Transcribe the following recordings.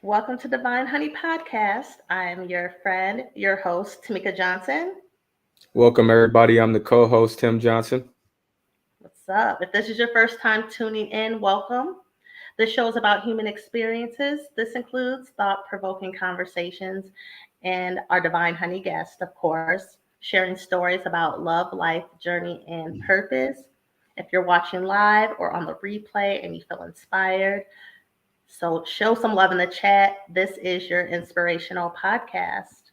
Welcome to Divine Honey Podcast. I'm your friend, your host, Tamika Johnson. Welcome, everybody. I'm the co host, Tim Johnson. What's up? If this is your first time tuning in, welcome. This show is about human experiences. This includes thought provoking conversations and our Divine Honey guest, of course, sharing stories about love, life, journey, and purpose. If you're watching live or on the replay and you feel inspired, so show some love in the chat. This is your inspirational podcast.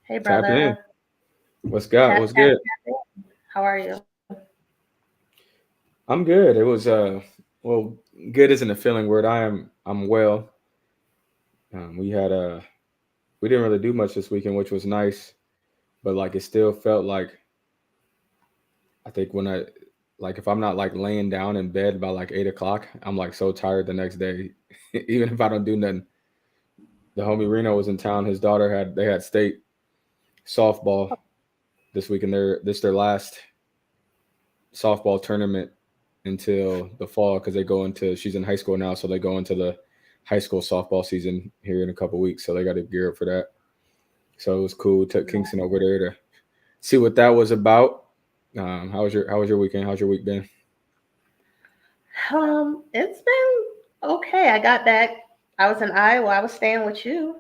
Hey, Tap in. brother. What's good? Tap, What's tap, good? tap in. How are you? I'm good. It was well, good isn't a feeling word. I'm well. We had we didn't really do much this weekend, which was nice, but like it still felt like I think when I like if I'm not like laying down in bed by like 8 o'clock, I'm like so tired the next day, even if I don't do nothing. The homie Reno was in town. His daughter had state softball this week, and this their last softball tournament until the fall because they go into she's in high school now, so they go into the high school softball season here in a couple weeks. So they got to gear up for that. So it was cool. We took Kingston over there to see what that was about. How was your weekend? How's your week been? It's been okay. I got back. I was in Iowa. I was staying with you.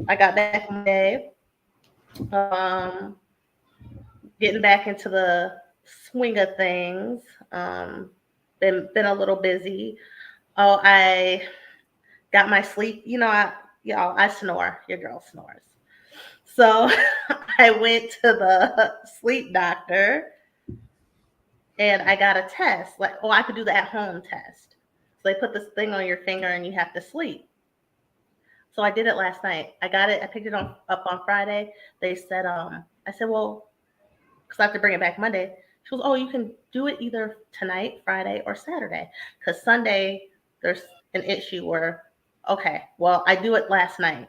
I got back Monday. Um, Getting back into the swing of things. Been a little busy. Oh, I got my sleep. I snore. Your girl snores. So I went to the sleep doctor and I got a test. Like, oh, I could do the at home test. So they put this thing on your finger and you have to sleep. So I did it last night. I got it. I picked it up on Friday. They said, I said, well, because I have to bring it back Monday. She goes, oh, you can do it either tonight, Friday, or Saturday. Because Sunday, there's an issue where, okay, well, I do it last night.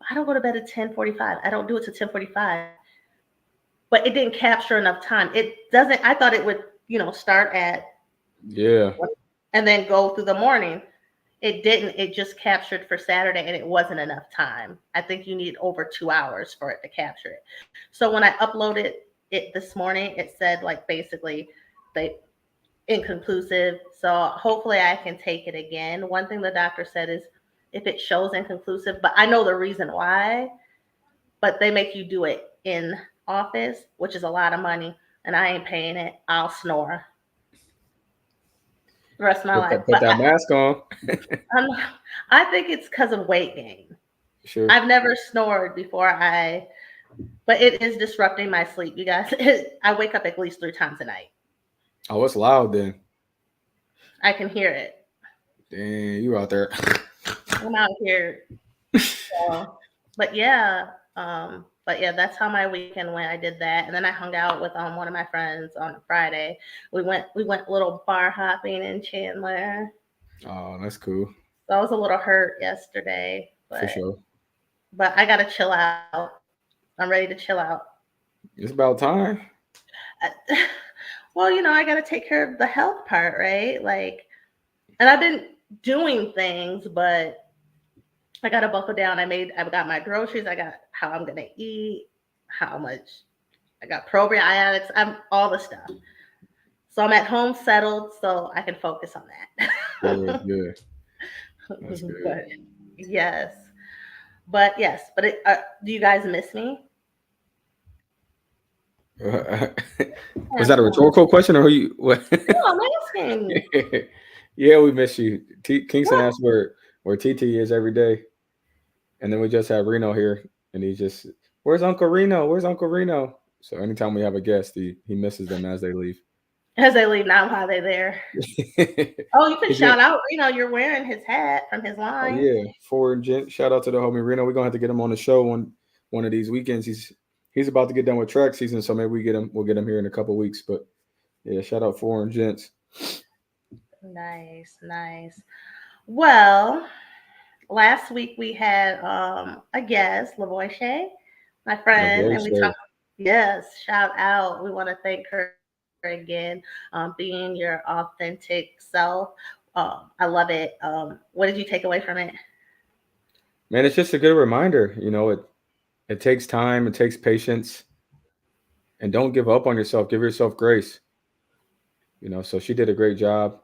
I don't go to bed at 10:45. I don't do it to 10:45. But it didn't capture enough time. It doesn't. I thought it would, start at Yeah. and then go through the morning. It didn't. It just captured for Saturday, and it wasn't enough time. I think you need over 2 hours for it to capture it. So when I uploaded it this morning, it said like basically they inconclusive. So hopefully I can take it again. One thing the doctor said is if it shows inconclusive, but I know the reason why. But they make you do it in office, which is a lot of money, and I ain't paying it. I'll snore the rest of my life. Put that mask on. I'm, I think it's because of weight gain. Sure. I've never snored before but it is disrupting my sleep, you guys. I wake up at least 3 times a night. Oh, it's loud then. I can hear it. Dang, you out there. I'm out here. So, but yeah, that's how my weekend went. I did that, and then I hung out with one of my friends on Friday. We went a little bar hopping in Chandler. Oh, that's cool. So I was a little hurt yesterday, For but sure. but I gotta chill out. I'm ready to chill out. It's about time. Well, I gotta take care of the health part, right? Like, and I've been doing things, but I gotta buckle down. I've got my groceries. I got how I'm gonna eat, how much I got probiotics. I'm all the stuff. So I'm at home settled, so I can focus on Good, that. good. That's good. But yes, do you guys miss me? Was that a Answer. rhetorical question or who you what? No, I'm asking. Yeah, we miss you. Kingston What? asks where TT is every day. And then we just have Reno here and he just where's Uncle Reno? Where's Uncle Reno? So anytime we have a guest, he misses them as they leave. As they leave, not while they're there. Oh, you can He's got shout out. You're wearing his hat from his oh line. yeah, forward gent. Shout out to the homie Reno. We're gonna have to get him on the show one of these weekends. He's about to get done with track season, so maybe we'll get him here in a couple weeks. But yeah, shout out foreign gents. Nice, nice. Well, last week we had a guest, Lavoishe, my The friend, and voice we show. talked. Yes, shout out. We want to thank her again, being your authentic self. I love it. What did you take away from it? Man, it's just a good reminder. It takes time, it takes patience, and don't give up on yourself. Give yourself grace. So she did a great job,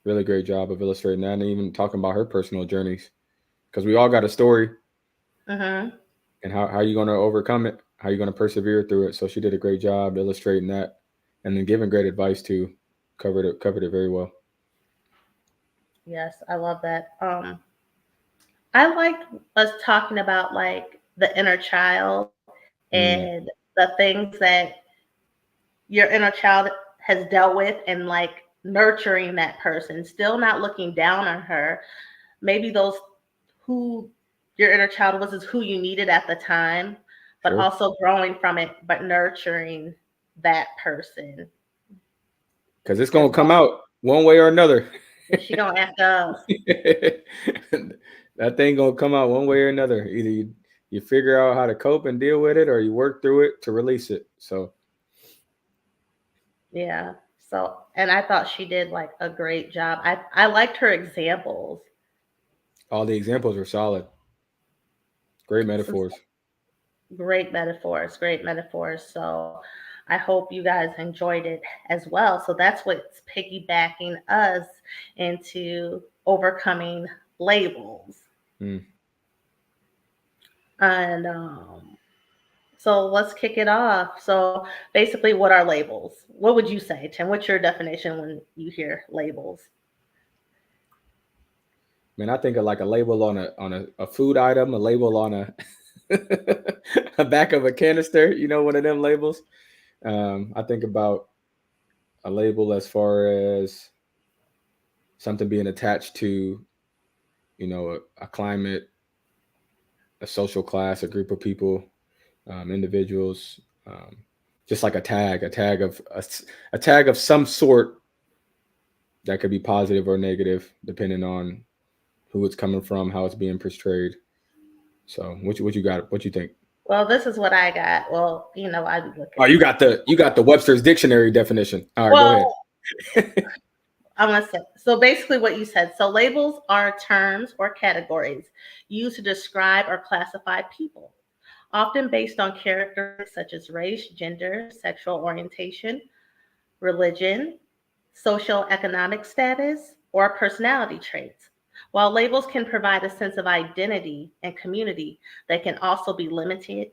really great job of illustrating that, and even talking about her personal journeys. Because we all got a story, Mm-hmm. and how you going to overcome it, how you going to persevere through it. So she did a great job illustrating that, and then giving great advice too. Covered it very well. Yes, I love that. I liked us talking about like the inner child Mm, and the things that your inner child has dealt with, and like nurturing that person, still not looking down on her. Maybe those who your inner child was is who you needed at the time, but sure. also growing from it, but nurturing that person Because it's as gonna come well. out one way or another. She gonna act up. That thing gonna come out one way or another. Either you figure out how to cope and deal with it, or you work through it to release it. So Yeah. So, and I thought she did like a great job. I liked her examples. all the examples are solid. Great Some metaphors. great metaphors, great metaphors. So I hope you guys enjoyed it as well. So that's what's piggybacking us into overcoming labels. Mm. And so let's kick it off. So basically, what are labels? What would you say, Tim? What's your definition when you hear labels? Man, I think of like a label on a food item, a label on a back of a canister. One of them labels. I think about a label as far as something being attached to a climate, a social class, a group of people, individuals, just like a tag of some sort that could be positive or negative depending on who it's coming from, how it's being portrayed. So what you got? What you think? Well, this is what I got. Well, I be Oh, looking. you got the Webster's dictionary definition. All right, go ahead. Well, I'm gonna say so. Basically, what you said. So, labels are terms or categories used to describe or classify people, often based on characteristics such as race, gender, sexual orientation, religion, social economic status, or personality traits. While labels can provide a sense of identity and community, they can also be limiting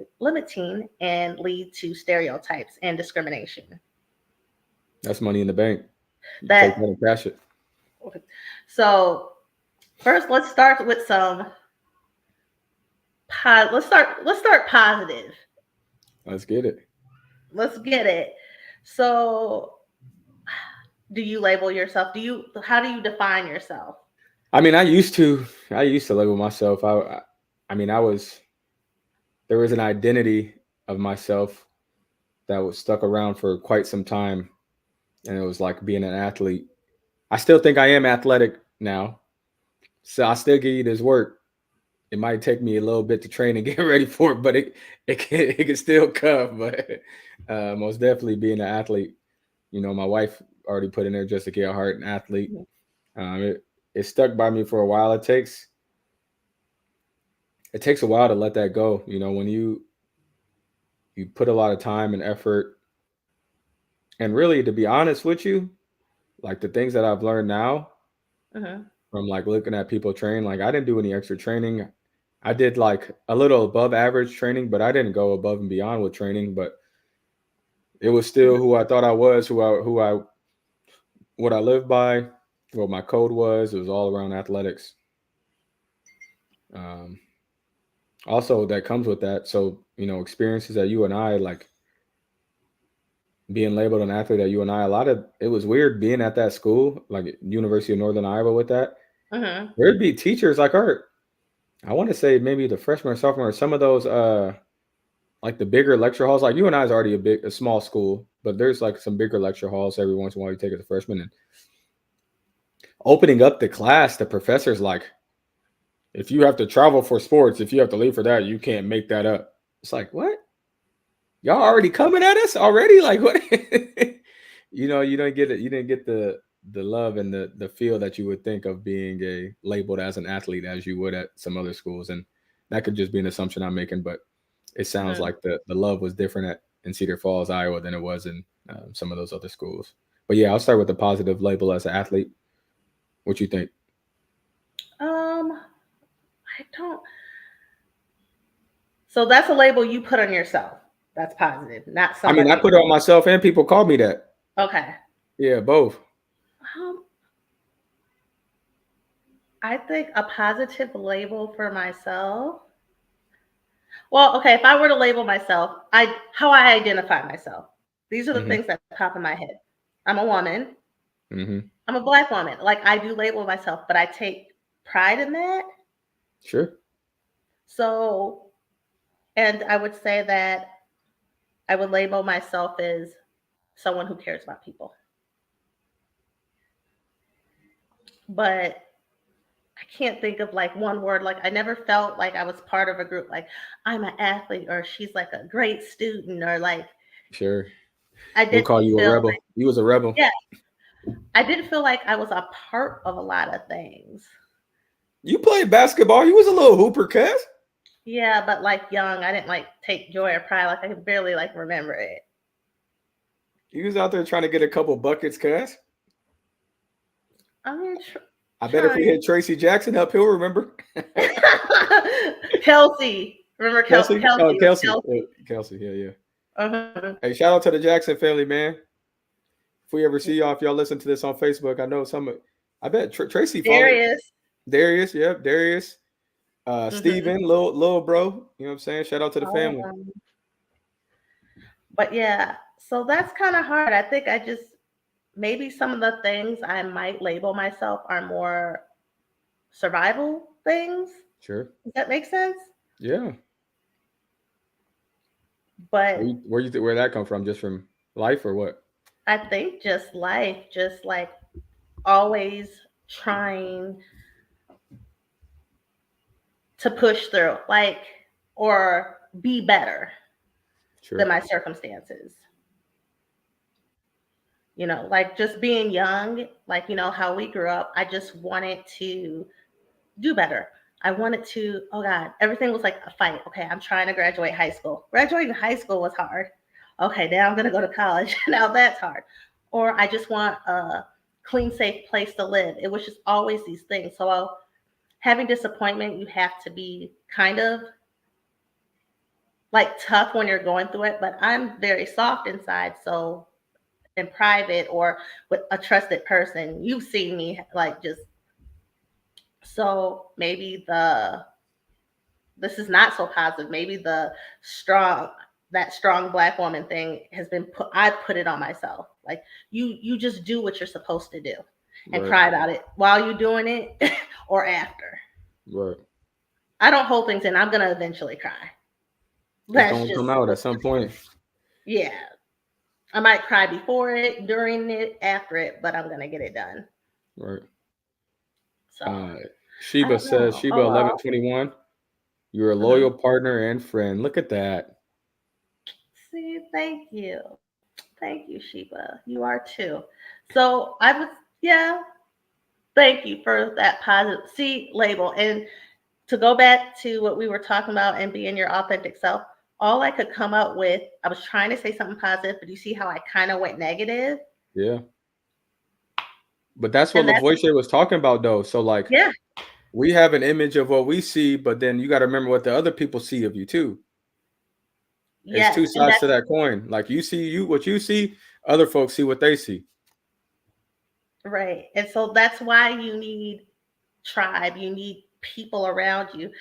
and lead to stereotypes and discrimination. That's money in the bank. You take that That and cash it. so first, let's start with some. Let's start positive. Let's get it. Let's get it. So, do you label yourself? How do you define yourself? I mean, I used to label myself. I mean, there was an identity of myself that was stuck around for quite some time, and it was like being an athlete. I still think I am athletic now, so I still give you this work. It might take me a little bit to train and get ready for it, but it can still come. But most definitely being an athlete. My wife already put in there just to get Hart, an athlete. It stuck by me for a while. It takes a while to let that go. When you put a lot of time and effort, and really, to be honest with you, like the things that I've learned now Hmm. from like looking at people train, like I didn't do any extra training. I did like a little above average training, but I didn't go above and beyond with training. But it was still who I thought I was, what I lived by, what my code was. It was all around athletics. Um, Also, that comes with that. So, experiences that you and I like being labeled an athlete at UNI, a lot of it was weird being at that school, like University of Northern Iowa with that. Hmm. There'd be teachers like our, I want to say maybe the freshman or sophomore, some of those like the bigger lecture halls, like UNI is already a small school, but there's like some bigger lecture halls every once in a while you take as a freshman, and opening up the class, the professors like, if you have to travel for sports, if you have to leave for that, you can't make that up. It's like, what? Y'all already coming at us already? Like what? You didn't get it. You didn't get the love and the feel that you would think of being a labeled as an athlete as you would at some other schools, and that could just be an assumption I'm making, but it sounds Mhm. like the love was different at in Cedar Falls, Iowa, than it was in some of those other schools. But yeah, I'll start with the positive label as an athlete. What you think? I don't. So that's a label you put on yourself. That's positive, not I mean, I somebody put it else. on myself, and people call me that. Okay. Yeah, both. Um, I think a positive label for myself. Well, okay, if I were to label myself, I how I identify myself. These are the Hmm. things that pop in my head. I'm a woman. Hmm. I'm a black woman. Like I do label myself, but I take pride in that. Sure. So, and I would say that I would label myself as someone who cares about people. But I can't think of like one word. Like I never felt like I was part of a group. Like I'm an athlete, or she's like a great student, or like Sure. I We'll call didn't you a feel rebel. like, You was a rebel. yeah, I didn't feel like I was a part of a lot of things. You played basketball. You was a little hooper, cuz. Yeah, but like young, I didn't like take joy or pride. Like I could barely like remember it. You was out there trying to get a couple buckets, cuz. I mean, I bet if we trying. hit Tracy Jackson up, he'll remember. Kelsey, remember Kelsey? Oh, Kelsey? It was Kelsey. Kelsey. Kelsey. Yeah, yeah. Uh-huh. Hey, shout out to the Jackson family, man. If we ever see y'all, if y'all listen to this on Facebook, I know some. I bet Tracy followed Darius. Darius. Yep, Darius. Hmm. Steven, little bro. You know what I'm saying? Shout out to the family. Um, but yeah, so that's kind of hard. I think I just maybe some of the things I might label myself are more survival things. Sure. Does that make sense? Yeah. But Where that come from? Just from life or what? I think just life, just like always trying to push through, like, or be better than Sure. my circumstances. Like just being young, like, how we grew up, I just wanted to do better. I wanted to, oh God, everything was like a fight. Okay, I'm trying to graduate high school. Graduating high school was hard. Okay, now I'm going to go to college. Now that's hard. Or I just want a clean, safe place to live. It was just always these things. So having disappointment, you have to be kind of like tough when you're going through it. But I'm very soft inside. So in private or with a trusted person, you've seen me like just so maybe the this is not so positive. Maybe strong that strong black woman thing has been put I put it on myself. Like you just do what you're supposed to do and Right. cry about it while you're doing it or after. Right. I don't hold things in. I'm gonna eventually cry. It's That's gonna just come out at some point. yeah. I might cry before it, during it, after it, but I'm gonna get it done. Right. So Uh, I Sheba don't says, know. Sheba Oh well. 1121. You're a Mhm. loyal partner and friend. Look at that. See, thank you. Thank you, Sheba. You are too. So I was, yeah, thank you for that positive C label. And to go back to what we were talking about and being your authentic self, all I could come up with, I was trying to say something positive, but you see how I kind of went negative? Yeah. But that's what And that's, Lavoisier was talking about, though. So, like, yeah, we have an image of what we see, but then you got to remember what the other people see of you, too. It's yes. two And sides that's to that coin. Like, you see what you see, other folks see what they see. right. And so that's why you need tribe, you need people around you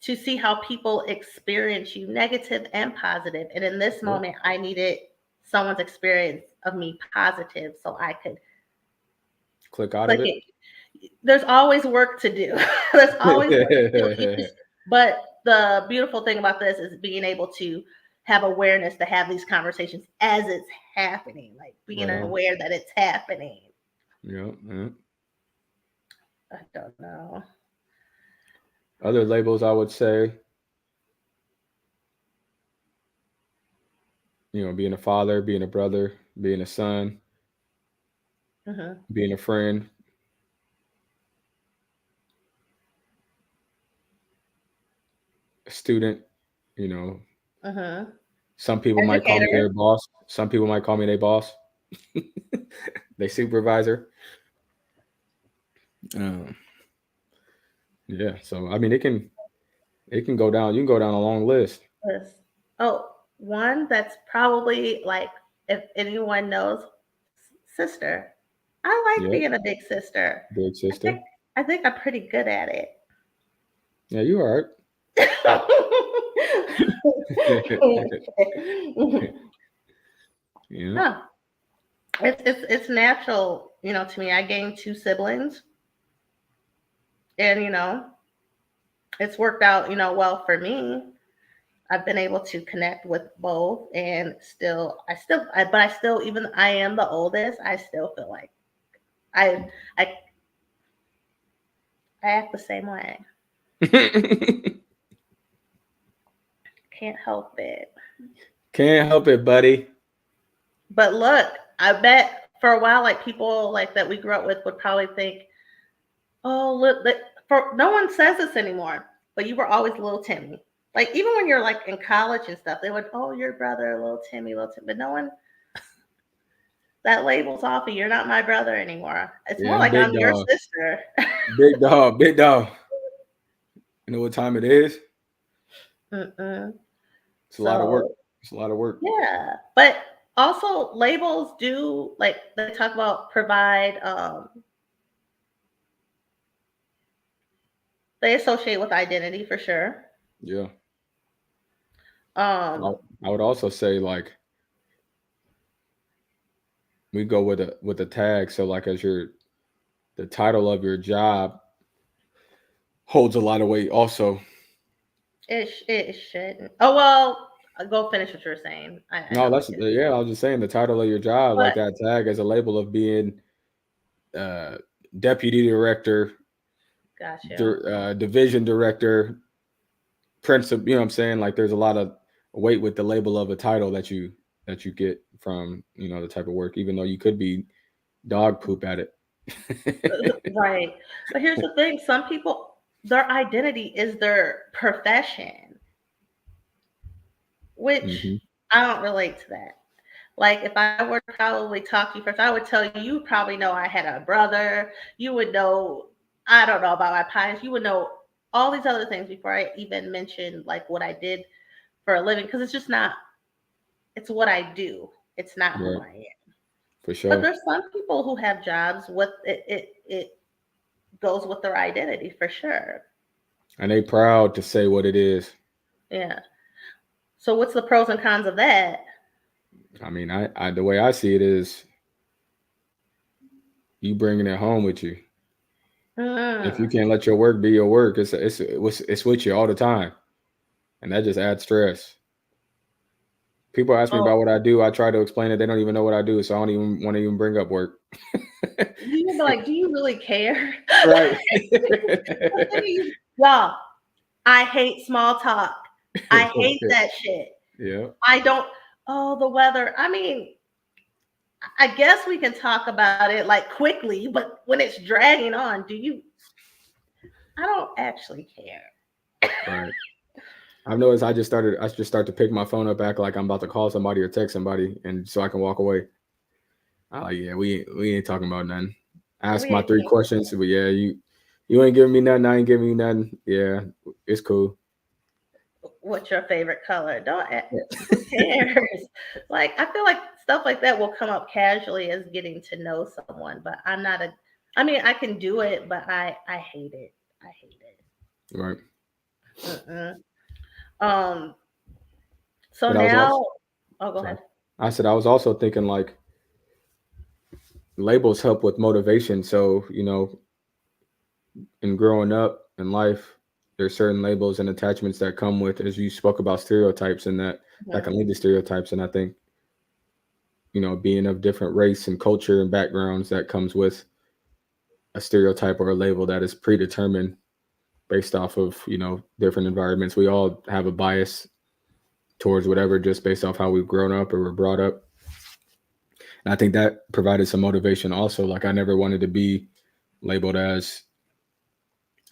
to see how people experience you, negative and positive. And in this Sure. moment, I needed someone's experience of me positive so I could Click out of click it. it. There's always work to do. There's always work to do. But the beautiful thing about this is being able to have awareness to have these conversations as it's happening, like being Right on. aware that it's happening. Yeah, yeah. I don't know. Other labels, I would say, being a father, being a brother, being a son, Mhm. being a friend, a student. You know, Mhm. some people might call me Educator. their boss. Some people might call me their boss, their supervisor. Um, yeah. So I mean, it can go down. You can go down a long list. Yes. Oh, one that's probably like, if anyone knows, sister. I like Yep. being a big sister. Big I think sister. I think I'm pretty good at it. Yeah, you all right. Yeah. Huh. It's natural, to me. I gained two siblings, and it's worked out, well for me. I've been able to connect with both, and but I still, even though I am the oldest, I still feel like I I I act the same way. Can't help it. Can't help it, buddy. But look, I bet for a while, like people like that we grew up with would probably think, oh, look, for no one says this anymore, but you were always little Timmy. Like even when you're like in college and stuff, they would, oh, your brother, little Timmy, little Timmy. But no one, that label's off of, you're not my brother anymore. It's Yeah, more I'm like big I'm your dog. sister. Big dog. Big dog. You know what time it is? Mm-mm. It's a lot of work. So It's a lot of work. yeah, but also labels do, like they talk about, provide. They associate with identity for sure. Yeah. I, Um, I would also say like we go with a tag. So like as the title of your job holds a lot of weight also. it shouldn't. Oh well, go finish what you were saying. I No, know that's what you. yeah, I was just saying the title of your job, like But that tag as a label of being uh deputy director, got you. division director, principal, you know what I'm saying? Like there's a lot of weight with the label of a title that you get from, the type of work, even though you could be dog poop at it. Right. But here's the thing: some people, their identity is their profession, which Hmm. I don't relate to that. Like if I were to probably talk to you first, I would tell you, you probably know I had a brother. You would know, I don't know about my parents. You would know all these other things before I even mentioned like what I did for a living, because it's just not. It's what I do. It's not who Right, I am. for But sure. there's some people who have jobs with it. It goes with their identity for sure. And they proud to say what it is. Yeah. So what's the pros and cons of that? I mean, I the way I see it is you bringing it home with you. If you Mm. can't let your work be your work, it's with you all the time, and that just adds stress. People ask me Oh, about what I do. I try to explain it. They don't even know what I do, so I don't even want to even bring up work. you would be like, do you really care? Right. Y'all, I hate small talk. I hate that shit. Yeah. I don't. Oh, the weather. I mean, I guess we can talk about it like quickly, but when it's dragging on, I don't actually care. Right. I've noticed I just start to pick my phone up, act like I'm about to call somebody or text somebody, and so I can walk away. I like, yeah, we ain't talking about nothing. Ask my We, three questions, but yeah, you ain't giving me nothing. I ain't giving you nothing. Yeah, it's cool. what's your favorite color? Who cares? Like, I feel like stuff like that will come up casually as getting to know someone, but I'm not a. I mean, I can do it, but I hate it. I hate Right. it. Mm-mm. Um. So But I was also now, oh, go sorry. ahead. I said I was also thinking like labels help with motivation. So in growing up in life, there's certain labels and attachments that come with, as you spoke about, stereotypes, and that Mhm. can lead to stereotypes. And I think being of different race and culture and backgrounds, that comes with a stereotype or a label that is predetermined based off of different environments. We all have a bias towards whatever just based off how we've grown up or were brought up. And I think that provided some motivation also. Like I never wanted to be labeled as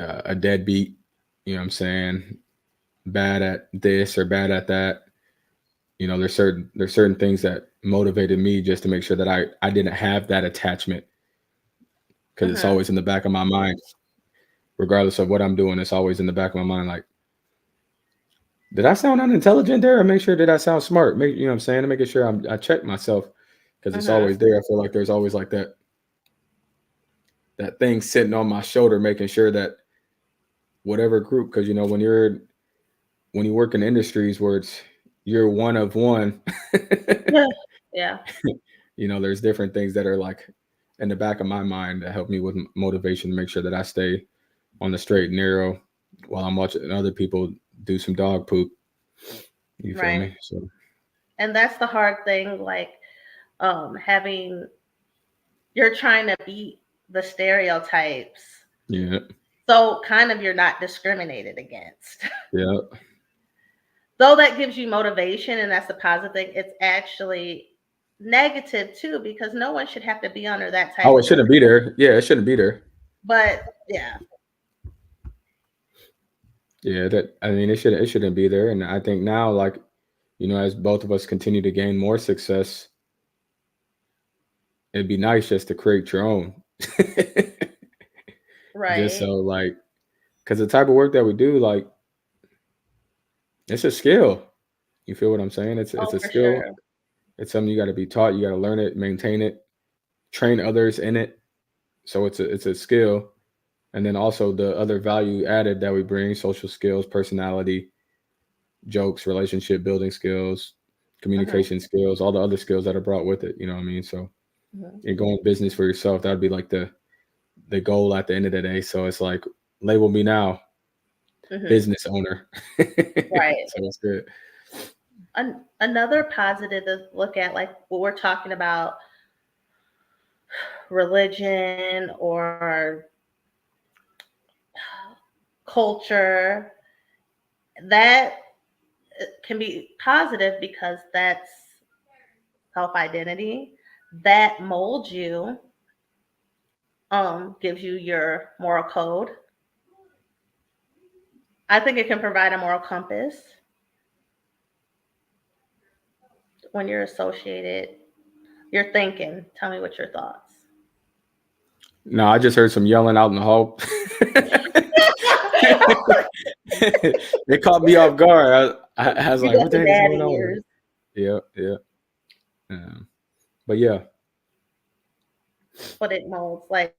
a deadbeat. You know what I'm saying? Bad at this or bad at that. You know, there's certain things that motivated me just to make sure that I didn't have that attachment because it's Mhm. always in the back of my mind, regardless of what I'm doing. It's always in the back of my mind, like, did I sound unintelligent there, or make sure did I sound smart? Make you know what I'm saying, to making sure I check myself because it's Mhm. always there. I feel like there's always like that thing sitting on my shoulder, making sure that whatever group, because you know when you work in industries where it's you're one of one, Yeah. Yeah. you know, there's different things that are like in the back of my mind that help me with motivation to make sure that I stay on the straight and narrow while I'm watching other people do some dog poop. You feel Right. me? So And that's the hard thing, like having you're trying to beat the stereotypes. yeah, So kind of you're not discriminated against. yeah. Though that gives you motivation and that's the positive thing, it's actually negative too because no one should have to be under that type Oh, it of shouldn't be there. Yeah, it shouldn't be there. but yeah, Yeah, that I mean it shouldn't be there. And I think now, like, you know, as both of us continue to gain more success, it'd be nice just to create your own. Just so right. like because the type of work that we do, like, it's a skill. You feel what I'm saying? It's Oh, a for skill. sure. It's something you got to be taught. You got to learn it, maintain it, train others in it. So it's a skill. And then also the other value added that we bring: social skills, personality, jokes, relationship building skills, Mhm. communication skills, all the other skills that are brought with it. You know what I mean? So Mhm. you're going business for yourself. That'd be like the goal at the end of the day. So it's like label me now Mhm. business owner. Right. So it's good. Another positive to look at, like what we're talking about, religion or culture, that can be positive because that's self identity that molds you, gives you your moral code. I think it can provide a moral compass when you're associated. You're thinking. Tell me what your thoughts. No, I just heard some yelling out in the hall. It caught me off guard. I was You like, got what the the heck is going daddy on? ears. Yeah, yeah. But yeah, But it molds like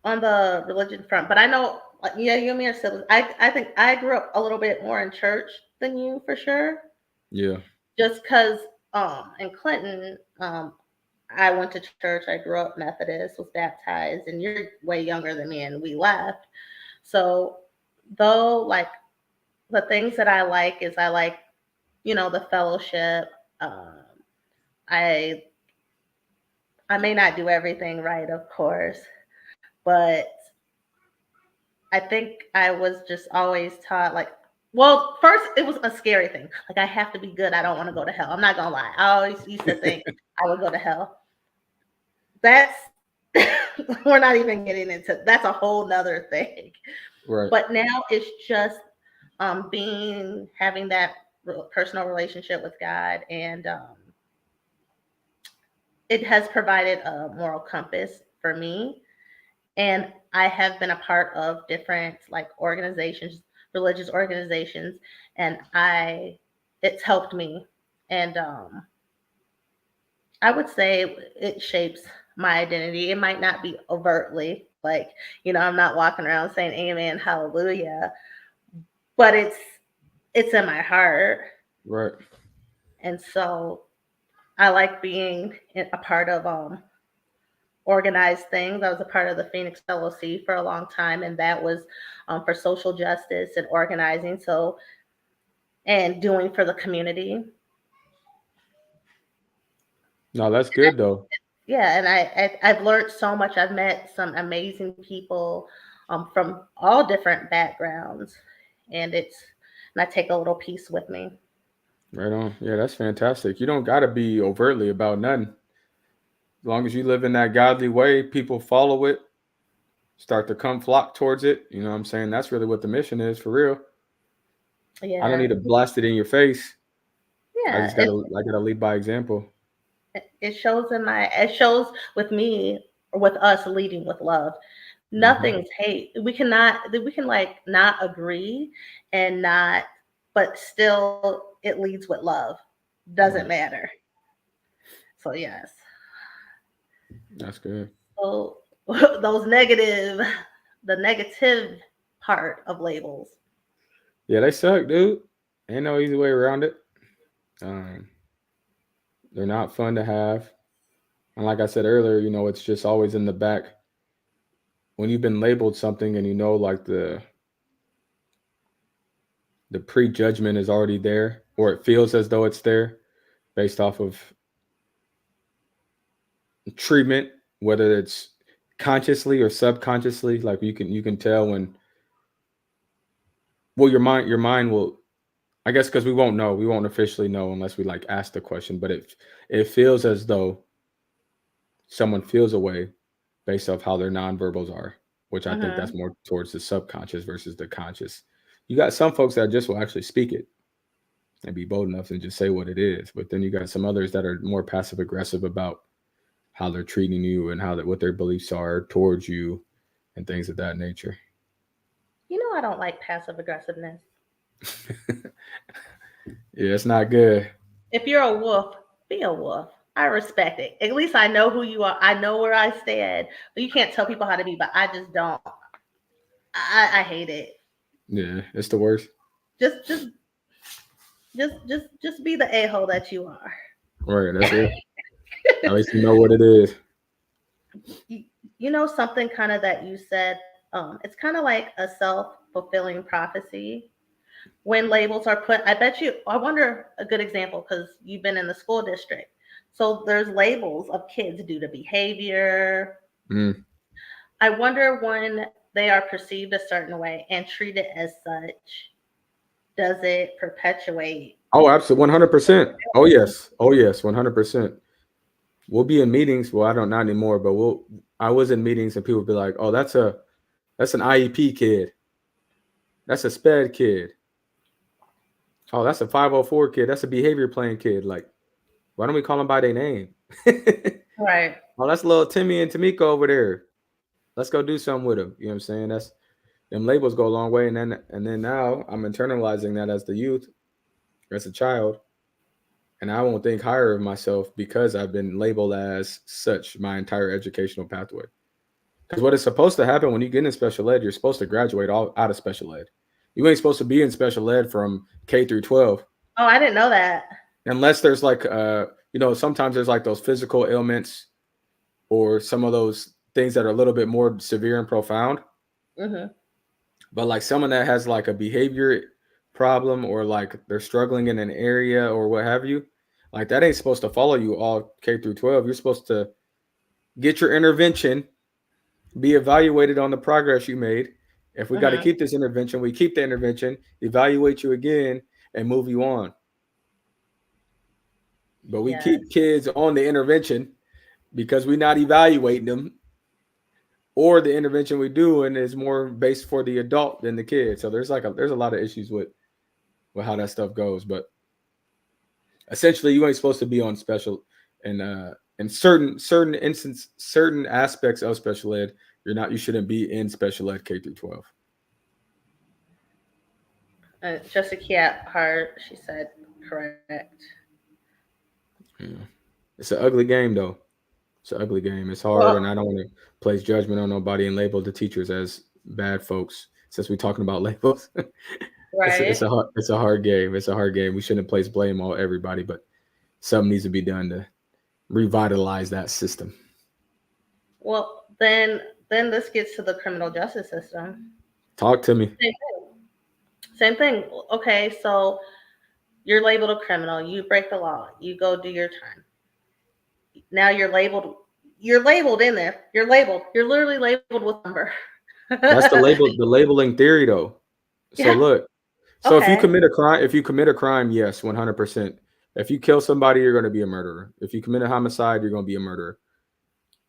on the religion front. But I know, like, yeah, you and me are siblings. I think I grew up a little bit more in church than you for sure. yeah, Just because in Clinton, I went to church. I grew up Methodist, was baptized, and you're way younger than me, and we left. So though, like the things that I like is I like, the fellowship. Um, I I may not do everything right, of course, but I think I was just always taught like, well, first it was a scary thing. Like I have to be good. I don't want to go to hell. I'm not gonna lie. I always used to think I would go to hell. That's we're not even getting into that's a whole nother thing. right. But now it's just being having that personal relationship with God, and it has provided a moral compass for me. And I have been a part of different like organizations, religious organizations, and I it's helped me. And I would say it shapes my identity. It might not be overtly like, I'm not walking around saying amen, hallelujah, but it's in my heart. Right. And so I like being a part of organized things. I was a part of the Phoenix LLC for a long time, and that was for social justice and organizing. So, and doing for the community. No, that's good though. Yeah, and I've learned so much. I've met some amazing people from all different backgrounds, and I take a little piece with me. Right on. Yeah, that's fantastic. You don't got to be overtly about nothing. As long as you live in that godly way, people follow it, start to come flock towards it. You know what I'm saying? That's really what the mission is for real. I don't Yeah, need to blast it in your face. yeah. I gotta lead by example. It shows in my it shows with me or with us leading with love. Hmm. Nothing's hate. We can like not agree and not, but still it leads with love. Doesn't Right. matter. So yes. That's good. So those negative, the negative part of labels. Yeah, they suck, dude. Ain't no easy way around it. Um, they're not fun to have. And like I said earlier, you know, it's just always in the back when you've been labeled something and you know like the prejudgment is already there or it feels as though it's there based off of treatment, whether it's consciously or subconsciously. Like you can tell when well your mind will I guess because we won't officially know unless we like ask the question, but it feels as though someone feels a way based off how their nonverbals are, which I think Hmm. that's more towards the subconscious versus the conscious. You got some folks that just will actually speak it and be bold enough to just say what it is, but then you got some others that are more passive aggressive about how they're treating you and how that what their beliefs are towards you and things of that nature. You know I don't like passive aggressiveness. Yeah, it's not good. If you're a wolf, be a wolf. I respect it. At least I know who you are. I know where I stand. But you can't tell people how to be, but I just don't. I hate it. Yeah, it's the worst. Just just just be the a-hole that you are. Right, that's it. At least you know what it is. you, you know something kind of that you said, it's kind of like a self-fulfilling prophecy when labels are put. I wonder a good example because you've been in the school district. So there's labels of kids due to behavior. Mm. I wonder when they are perceived a certain way and treated as such, does it perpetuate? Oh, absolutely, 100%. Oh yes, 100%. We'll be in meetings. Well, I don't not anymore, but we'll. I was in meetings and people would be like, "Oh, that's an IEP kid. That's a SPED kid. Oh, that's a 504 kid. That's a behavior plan kid." Like, why don't we call them by their name? Right. Oh, that's little Timmy and Tamika over there. Let's go do something with them. You know what I'm saying? That's them labels go a long way. And then now I'm internalizing that as the youth, as a child, and I won't think higher of myself because I've been labeled as such my entire educational pathway. Because what is supposed to happen when you get in special ed, you're supposed to graduate all out of special ed. You ain't supposed to be in special ed from K through 12 Oh, I didn't know that. unless there's like you know, sometimes there's like those physical ailments or some of those things that are a little bit more severe and profound. Hmm. But like someone that has like a behavior problem or like they're struggling in an area or what have you, like that ain't supposed to follow you all K through 12. You're supposed to get your intervention, be evaluated on the progress you made. If we got to Hmm. keep this intervention, we keep the intervention, evaluate you again, and move you on. But we Yes. keep kids on the intervention because we're not evaluating them, or the intervention we do and is more based for the adult than the kid. So there's a lot of issues with how that stuff goes. But essentially, you ain't supposed to be on special and in certain instance certain aspects of special ed. You shouldn't be in special ed K through 12. Jessica Hart, she said, correct. Yeah. It's an ugly game though. It's an ugly game. It's hard, Well, and I don't want to place judgment on nobody and label the teachers as bad folks. Since we're talking about labels, right. it's a hard game. It's a hard game. We shouldn't place blame on everybody, but something needs to be done to revitalize that system. Well, then this gets to the criminal justice system. Talk to me. Same thing. Same thing. Okay, so you're labeled a criminal. You break the law. You go do your time. Now you're labeled. You're labeled in there. You're labeled. You're literally labeled with a number. That's the labeling theory though. So Yeah. look, so Okay. if you commit a crime, yes, 100%. If you kill somebody, you're going to be a murderer. If you commit a homicide, you're going to be a murderer.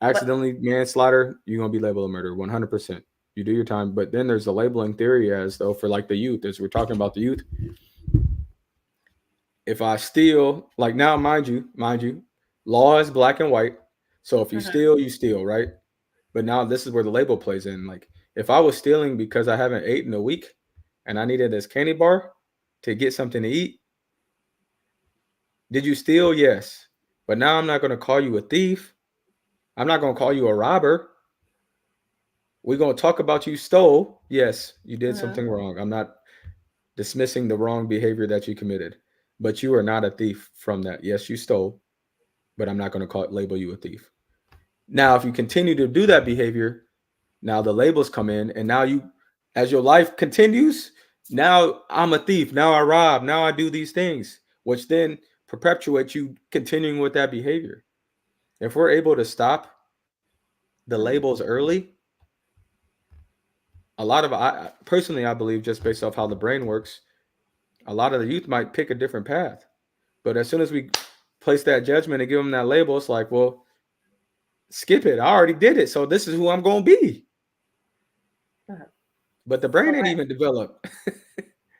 But Accidentally manslaughter, you're gonna be labeled a murderer 100%. You do your time, but then there's the labeling theory as though for like the youth, as we're talking about the youth, if I steal, like now, mind you, law is black and white. So if mhm, you steal, right? But now this is where the label plays in. Like if I was stealing because I haven't ate in a week and I needed this candy bar to get something to eat, did you steal? Yes. But now I'm not going to call you a thief. I'm not going to call you a robber. We're going to talk about you stole. Yes, you did mhm, something wrong. I'm not dismissing the wrong behavior that you committed, but you are not a thief from that. Yes, you stole, but I'm not going to label you a thief. Now, if you continue to do that behavior, now the labels come in, and now you, as your life continues, now I'm a thief. Now I rob. Now I do these things, which then perpetuates you continuing with that behavior. If we're able to stop the mhm. labels early, a lot of I personally I believe just based off how the brain works, a lot of the youth might pick a different path. But as soon as we place that judgment and give them that label, it's like, well, skip it. I already did it, so this is who I'm gonna be. Mhm. But the So brain ain't I even developed.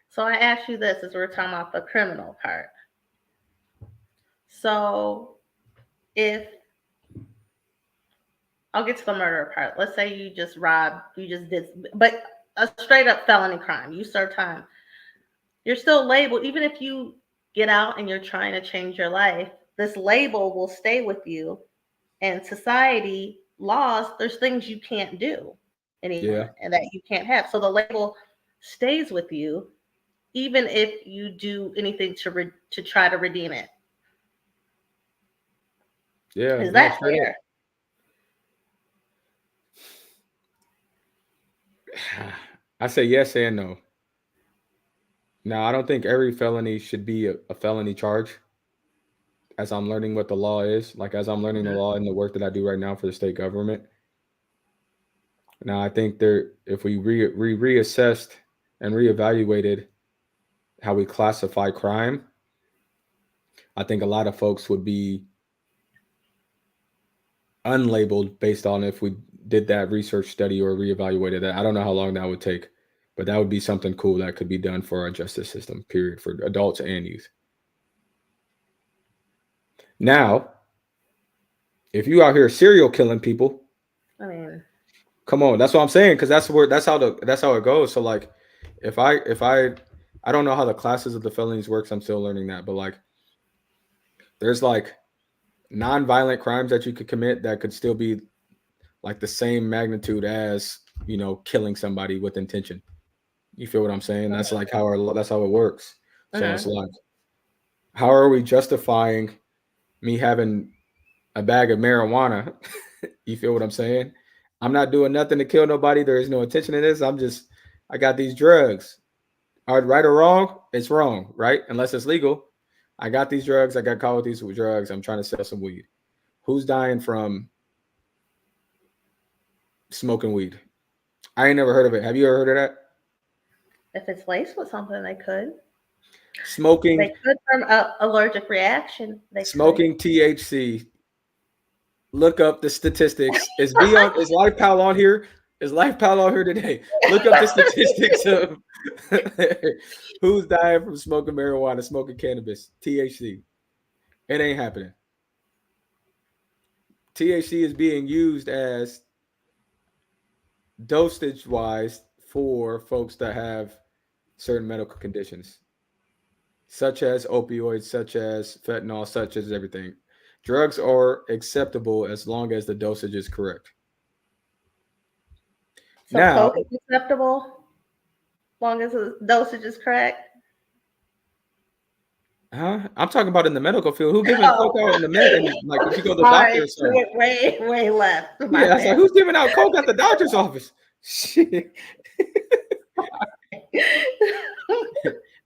so I asked you this as we're talking about the criminal part. So if I'll get to the murder part. Let's say you just robbed, you just did, but a straight up felony crime. You serve time. You're still labeled, even if you get out and you're trying to change your life. This label will stay with you, and society laws. There's things you can't do anymore, Yeah, and that you can't have. So the label stays with you, even if you do anything to try to redeem it. yeah, Is no, that straight fair? up. I say yes and no. Now, I don't think every felony should be a felony charge. As I'm learning what the law is, like as I'm learning the Mhm. law in the work that I do right now for the state government. Now, I think there, if we reassessed and reevaluated how we classify crime, I think a lot of folks would be unlabeled based on if we did that research study or reevaluated that. I don't know how long that would take, but that would be something cool that could be done for our justice system, period, for adults and youth. Now, if you out here serial killing people, I mean, come on, that's what I'm saying, because that's how it goes. So like, I don't know how the classes of the felonies works. I'm still learning that, but like, there's like non-violent crimes that you could commit that could still be like the same magnitude as killing somebody with intention. You feel what I'm saying? That's like that's how it works. So it's mhm. like, how are we justifying me having a bag of marijuana? You feel what I'm saying? I'm not doing nothing to kill nobody. There is no intention in this. I got these drugs. Are right or wrong? It's wrong, right? Unless it's legal. I got these drugs. I got caught with these drugs. I'm trying to sell some weed. Who's dying from smoking weed? I ain't never heard of it. Have you ever heard of that? If it's laced with something, they could. They Smoking, could from a allergic reaction. They could. smoking THC. Look up the statistics. Is LifePal on here? Is LifePal on here today? Look up the statistics of who's dying from smoking marijuana, smoking cannabis, THC. It ain't happening. THC is being used as dosage wise for folks that have certain medical conditions, such as opioids, such as fentanyl, such as everything. Drugs are acceptable as long as the dosage is correct. So coke Now, is acceptable, long as the dosage is correct. huh? I'm talking about in the medical field. Who giving coke Oh, out in the med? And like, if you go to the doctor sorry, or we something, went way left. My yeah, I was like, bad. who's giving out coke at the doctor's office? Shit,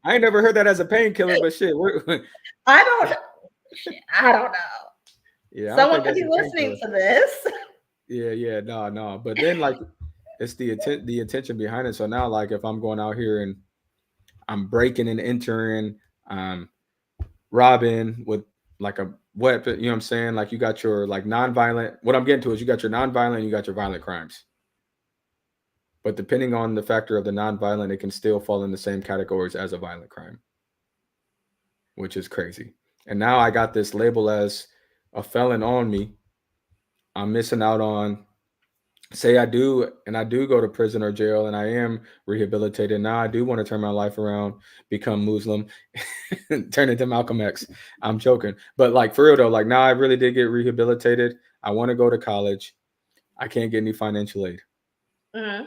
I ain't never heard that as a painkiller, but shit, I don't know. Shit, I don't know. yeah, I don't Someone think could that's be a listening painkiller. to this. Yeah, yeah, no, no. But then like, it's the intention behind it. So now, like, if I'm going out here and I'm breaking and entering, um, robbing with like weapon. You know what I'm saying? Like you got your like nonviolent. What I'm getting to is you got your nonviolent, and you got your violent crimes. But depending on the factor of the nonviolent, it can still fall in the same categories as a violent crime, which is crazy. And now I got this label as a felon on me. I'm missing out on, say I do, and I do go to prison or jail and I am rehabilitated. Now I do want to turn my life around, become Muslim, turn into Malcolm X. I'm joking. But like for real though, like now I really did get rehabilitated. I want to go to college. I can't get any financial aid. Hmm.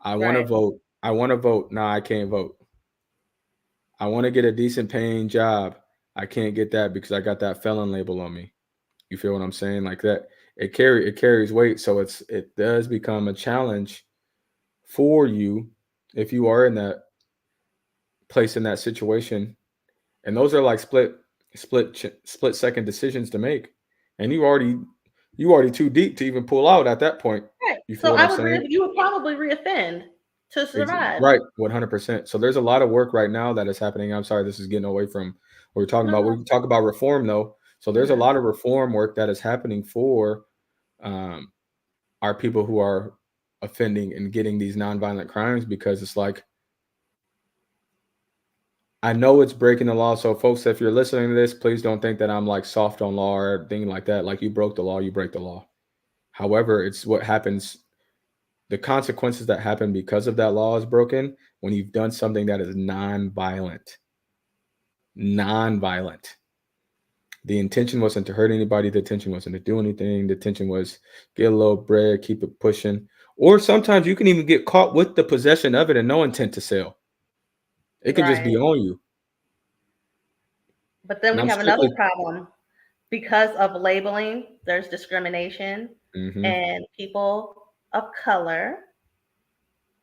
I want to Right. vote. I want to vote. Nah, I can't vote. I want to get a decent paying job. I can't get that because I got that felon label on me. You feel what I'm saying? Like that, it carries weight. So it does become a challenge for you if you are in that place in that situation. And those are like split second decisions to make. And you already too deep to even pull out at that point. Right. You feel So what I'm saying? you would probably reoffend to survive. Right, 100%. So there's a lot of work right now that is happening. I'm sorry, this is getting away from what we're talking No, about. no. We talk about reform though. So there's a Hmm. lot of reform work that is happening for um, our people who are offending and getting these nonviolent crimes because it's like I know it's breaking the law. So folks, if you're listening to this, please don't think that I'm like soft on law or thing like that. Like you broke the law, you break the law. However, it's what happens, the consequences that happen because of that law is broken when you've done something that is non-violent. Non-violent. The intention wasn't to hurt anybody. The intention wasn't to do anything. The intention was get a little bread, keep it pushing. Or sometimes you can even get caught with the possession of it and no intent to sell. It can just Right. be on you. But then And we I'm have another strictly. problem because of labeling. There's discrimination, Hmm. and people of color,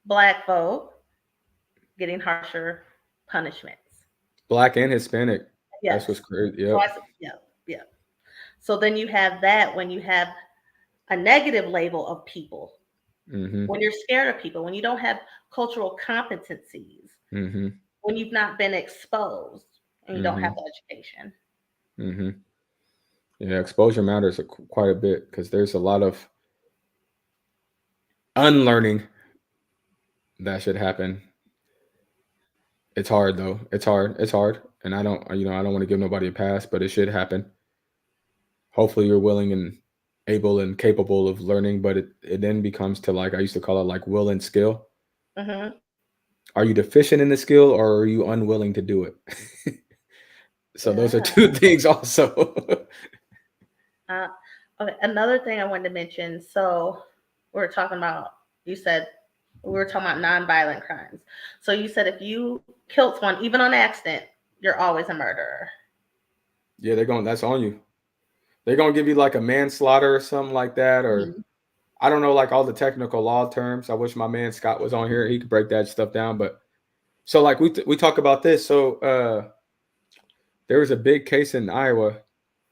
Black folk, getting harsher punishments. Black and Hispanic. That's what's Yes. crazy. So Yep. yeah, yeah. So then you have that when you have a negative label of people, Hmm. when you're scared of people, when you don't have cultural competencies, Hmm. when you've not been exposed and you don't have Hmm. the education. Hmm. Yeah, exposure matters quite a bit because there's a lot of unlearning that should happen. It's hard though. It's hard. It's hard. And I don't want to give nobody a pass, but it should happen. Hopefully you're willing and able and capable of learning, but it then becomes to like I used to call it like will and skill. Hmm. Are you deficient in the skill or are you unwilling to do it? So those are Yeah. two things also. Uh, okay. Another thing I wanted to mention. So we were talking about. You said we were talking about nonviolent crimes. So you said if you killed someone, even on accident, you're always a murderer. Yeah, they're going that's on you. They're gonna give you like a manslaughter or something like that, or Mhm. I don't know like all the technical law terms. I wish my man Scott was on here. He could break that stuff down. But so like we talk about this. So there was a big case in Iowa.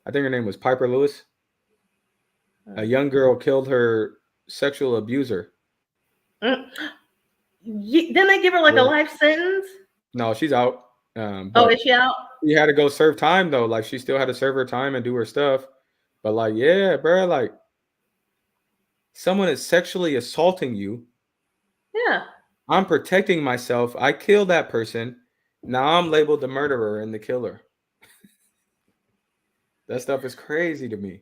I think her name was Piper Lewis. A young girl killed her sexual abuser. Mm. Didn't they give her like a Yeah. life sentence? No, she's out. Oh, is But she out? she had to go serve time though. Like she still had to serve her time and do her stuff. But like, yeah, bro, like someone is sexually assaulting you. Yeah. I'm protecting myself. I killed that person. Now I'm labeled the murderer and the killer. That stuff is crazy to me.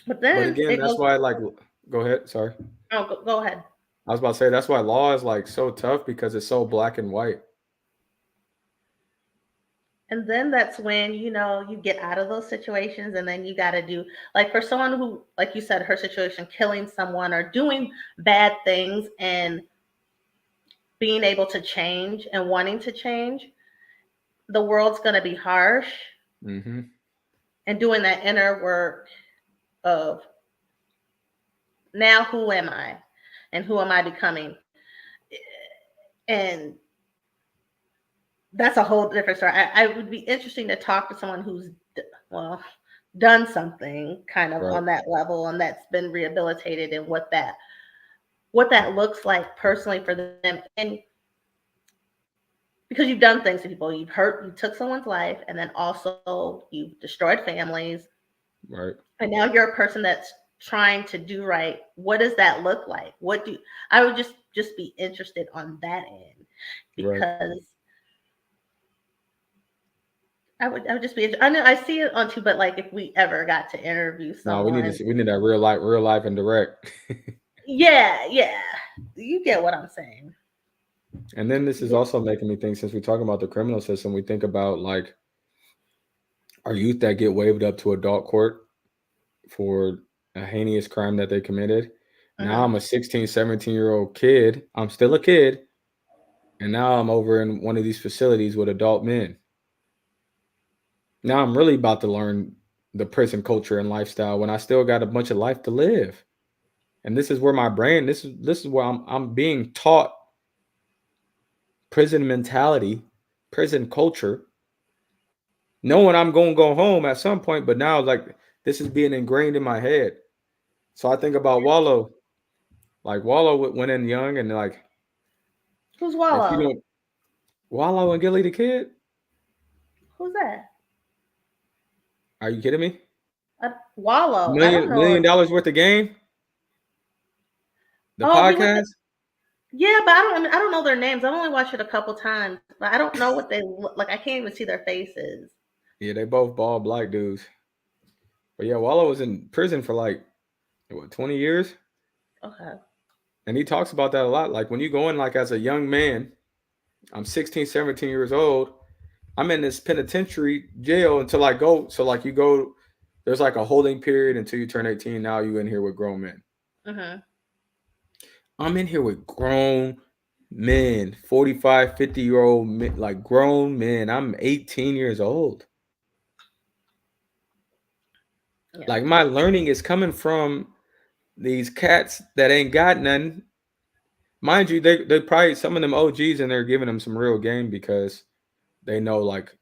But But then again, it that's goes. why I like go ahead. Sorry. Oh, go ahead. I was about to say that's why law is like so tough because it's so black and white. And then that's when, you get out of those situations and then you got to do, like for someone who, like you said, her situation, killing someone or doing bad things and being able to change and wanting to change, the world's going to be harsh, Hmm. and doing that inner work of now who am I and who am I becoming? And that's a whole different story. I would be interesting to talk to someone who's, well, done something kind of Right. on that level and that's been rehabilitated, and what that looks like personally for them. And because you've done things to people. You took someone's life, and then also you've destroyed families, Right. and now you're a person that's trying to do right. What does that look like? What do I would just be interested on that end, Right. because I would just be. I know I see it on too, but like if we ever got to interview No, someone, we need that real life and direct. yeah, yeah, you get what I'm saying. And then this is Yeah. also making me think, since we talk about the criminal system, we think about like our youth that get waved up to adult court for a heinous crime that they committed. Now Hmm. I'm a 16, 17-year-old kid. I'm still a kid. And now I'm over in one of these facilities with adult men. Now I'm really about to learn the prison culture and lifestyle when I still got a bunch of life to live. And this is where my brain, this is where I'm being taught prison mentality, prison culture, knowing I'm going to go home at some point, but now like this is being ingrained in my head. So I think about Wallow. Like Wallow went in young, and like Who's if you Wallow? don't Wallow and Gilly the kid, Who's that? are you kidding me? Wallow. I don't know. Million dollars worth of game, the Oh, he was. podcast. Yeah, but I don't know their names. I've only watched it a couple times, but I don't know what they look like. I can't even see their faces. Yeah, they both bald black dudes. But yeah, Wallow was in prison for like what 20 years, Okay. and he talks about that a lot. Like when you go in like as a young man, I'm 16, 17 years old. I'm in this penitentiary jail until I go. So like you go, there's like a holding period until you turn 18. Now you in here with grown men. Mhm. I'm in here with grown men, 45, 50-year-old men, like grown men. I'm 18 years old. Yeah. Like my learning is coming from these cats that ain't got nothing. Mind you, they probably some of them OGs and they're giving them some real game because they know like,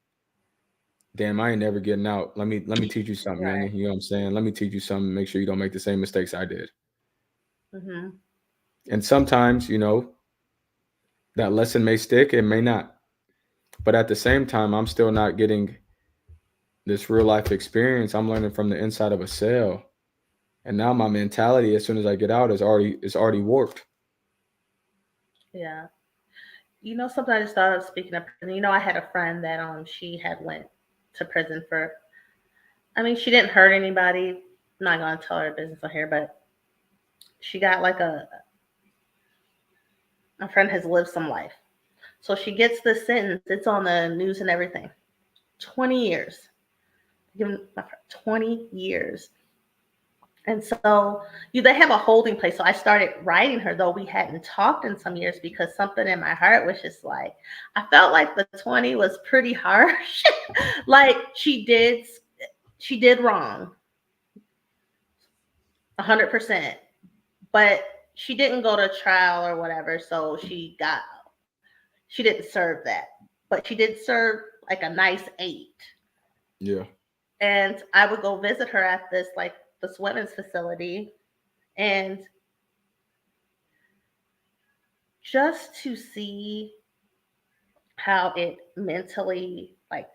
damn, I ain't never getting out. Let me teach you something, Right. young. You know what I'm saying? Let me teach you something. Make sure you don't make the same mistakes I did. Mhm. And sometimes, that lesson may stick, it may not. But at the same time, I'm still not getting this real life experience. I'm learning from the inside of a cell. And now my mentality as soon as I get out is already warped. Yeah. Something I just thought of, speaking of prison. I had a friend that she had went to prison for. I mean, she didn't hurt anybody. I'm not gonna tell her business on here, but she got like a friend has lived some life. So she gets this sentence. It's on the news and everything. 20 years. Given 20 years. And so they have a holding place. So I started writing her, though we hadn't talked in some years, because something in my heart was just like, I felt like the 20 was pretty harsh. Like she did wrong, 100%. But she didn't go to trial or whatever, so she didn't serve that. But she did serve like a nice 8. Yeah. And I would go visit her at this women's facility, and just to see how it mentally, like,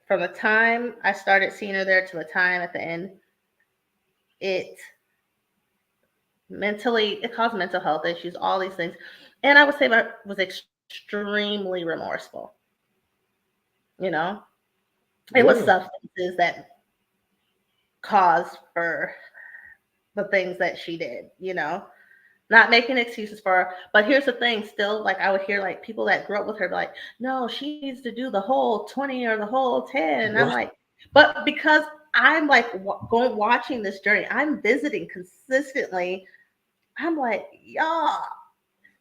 from the time I started seeing her there to the time at the end, it mentally, it caused mental health issues, all these things. And I would say I was extremely remorseful. You know, it was Yeah. substances that caused for the things that she did. Not making excuses for her. But here's the thing, still, like, I would hear like people that grew up with her be like, no, she needs to do the whole 20 or the whole 10. And I'm What? like, but because I'm like going watching this journey, I'm visiting consistently. I'm like, y'all,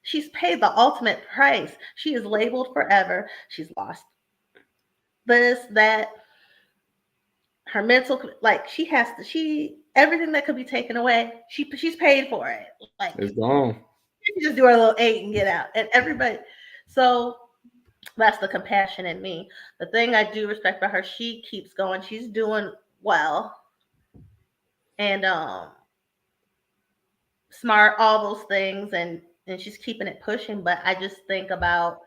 she's paid the ultimate price. She is labeled forever. She's lost this, that, her mental, like, she has to, everything that could be taken away, she's paid for it. Like, It's gone. you just do our little 8 and get out. And everybody, so that's the compassion in me. The thing I do respect about her, she keeps going. She's doing well, and smart, all those things, and she's keeping it pushing. But I just think about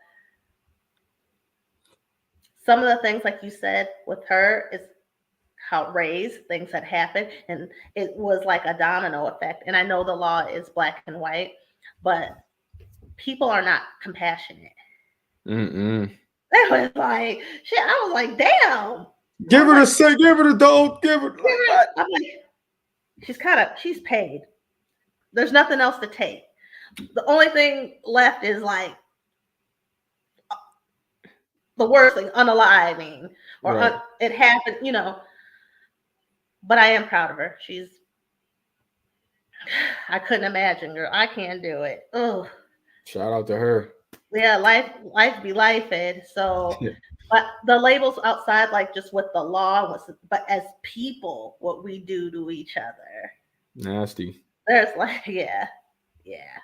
some of the things, like you said, with her is how raised things had happened, and it was like a domino effect. And I know the law is black and white, but people are not compassionate. Mm-mm. That was like shit. I was like, damn. I Give was her the like, say, give her the dope, give her like what? I'm like, she's paid. There's nothing else to take. The only thing left is like the worst thing, unaliving, or Right. it happened, you know. But I am proud of her. I couldn't imagine, girl. I can't do it. Oh, Shout out to her. yeah, life be life, Ed. So, but the labels outside, like just with the law, but as people, what we do to each other, Nasty. there's like, yeah, yeah.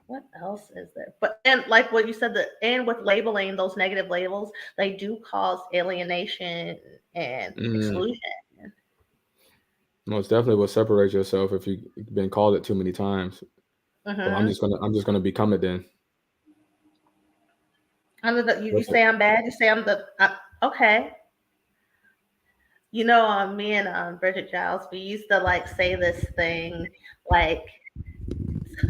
What else is there? But and like what you said, and with labeling those negative labels, they do cause alienation and Mm. exclusion. Most definitely will separate yourself if you've been called it too many times. Well, Mm-hmm. I'm just gonna become it then. You say I'm bad. You say I'm the okay. You know, me and Bridget Giles, we used to like say this thing like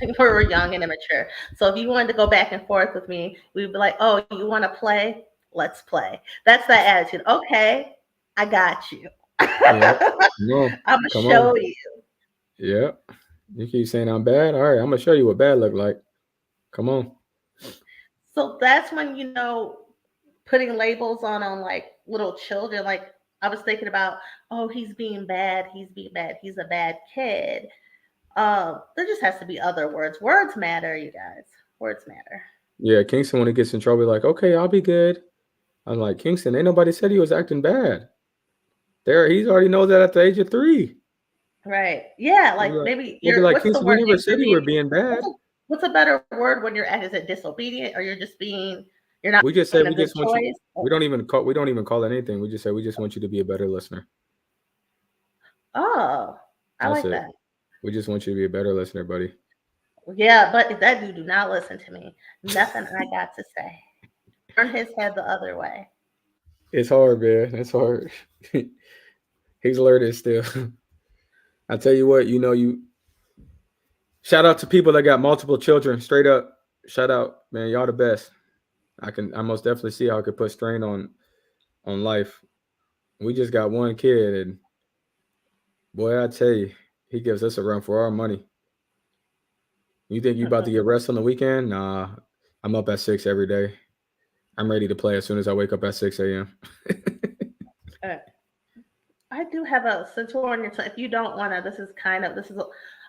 when we were young and immature. So if you wanted to go back and forth with me, we'd be like, "Oh, you want to play? Let's play." That's that attitude. Okay, I got you. Yeah. Come on. I'm gonna Come show on. you. Yeah. You keep saying I'm bad. All right, I'm gonna show you what bad look like. Come on. So that's when putting labels on like little children. Like I was thinking about, oh, he's being bad. He's being bad. He's a bad kid. There just has to be other words. Words matter, you guys. Words matter. Yeah, Kingston when he gets in trouble, like, okay, I'll be good. I'm like, Kingston, ain't nobody said he was acting bad. There, he's already knows that at the age of 3. Right. Yeah. We'll be Like like, maybe we'll be you're. like, What's the Kingston, we word never used said for you being? were being bad. What's a better word when you're at? Is it disobedient, or you're just being? You're not We just say making a we good just want you. choice. We don't even call it anything. We just say we just want you to be a better listener. Oh, I That's like it. that. We just want you to be a better listener, buddy. Yeah, but if that dude do not listen to me, nothing I got to say. Turn his head the other way. It's hard, man. It's hard. He's alerted still. I tell you what, you shout out to people that got multiple children. Straight up, shout out, man. Y'all the best. I most definitely see how it could put strain on life. We just got one kid, and boy, I tell you, he gives us a run for our money. You think you about to get rest on the weekend? Nah, I'm up at 6 every day. I'm ready to play as soon as I wake up at 6 a.m. Uh, I do have a since we're on your if you don't want to, this is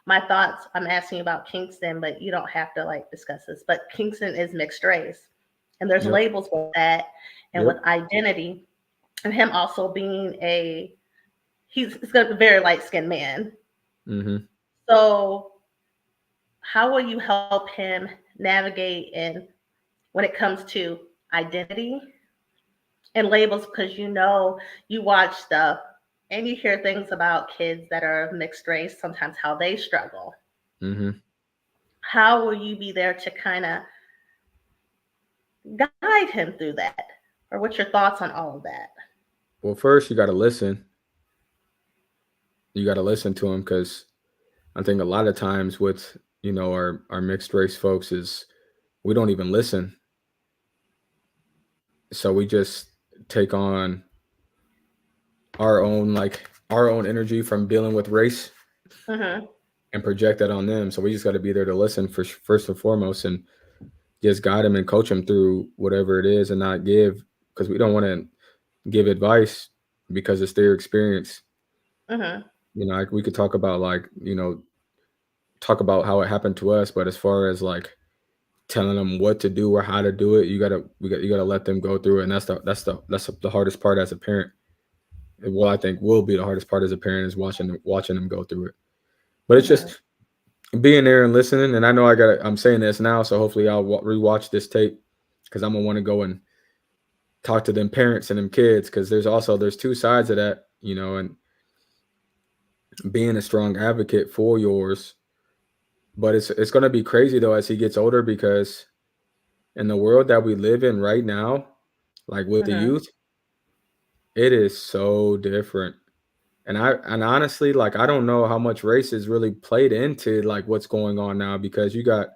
my thoughts. I'm asking about Kingston, but you don't have to like discuss this. But Kingston is mixed race, and there's Yep. labels with that, and with Yep. identity, and him also being he's got a very light skinned man. Mm-hmm. So how will you help him navigate in when it comes to identity and labels? Because you watch stuff and you hear things about kids that are of mixed race, sometimes how they struggle. Mm-hmm. How will you be there to kind of guide him through that? Or what's your thoughts on all of that? Well, first you got to listen. You got to listen to him because I think a lot of times with our mixed race folks is we don't even listen. So we just take on our own energy from dealing with race Mm-hmm. and project that on them. So we just got to be there to listen for first and foremost, and just guide them and coach them through whatever it is, and not give because we don't want to give advice because it's their experience. Mm-hmm. We could talk about talk about how it happened to us, but as far as like telling them what to do or how to do it, you gotta let them go through it, and that's the hardest part as a parent. Well, I think will be the hardest part as a parent is watching them go through it. But it's Mm-hmm. just being there and listening. And I know I'm saying this now, so hopefully I'll rewatch this tape because I'm gonna want to go and talk to them parents and them kids because there's two sides of that, and being a strong advocate for yours. But it's gonna be crazy though as he gets older because in the world that we live in right now, like with the Hmm. youth, it is so different. And honestly, like I don't know how much race is really played into like what's going on now because you got,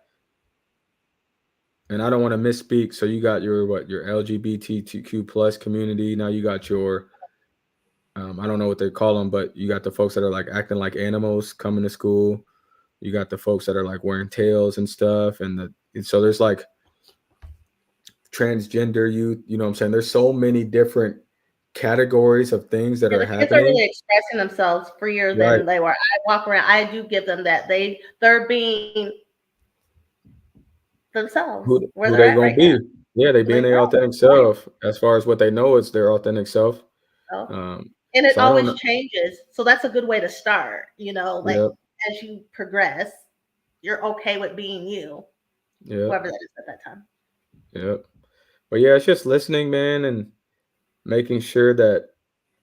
and I don't want to misspeak. So you got your what your LGBTQ plus community. Now you got your I don't know what they call them, but you got the folks that are like acting like animals coming to school. You got the folks that are like wearing tails and stuff, and so there's like transgender youth. You know what I'm saying? There's so many different categories of things that Yeah, are the kids are happening. really expressing themselves freer Right. than they were. I walk around. I do give them that. They're being themselves where Who they're they at gonna right now. be? Yeah, they Like, being their no, authentic right. self. As far as what they know, it's their authentic self. So, Um, and it so I don't always know. changes. So that's a good way to start. Like Yep, as you progress, you're okay with being you, yep, whoever that is at that time. yep. But yeah, it's just listening, man, and making sure that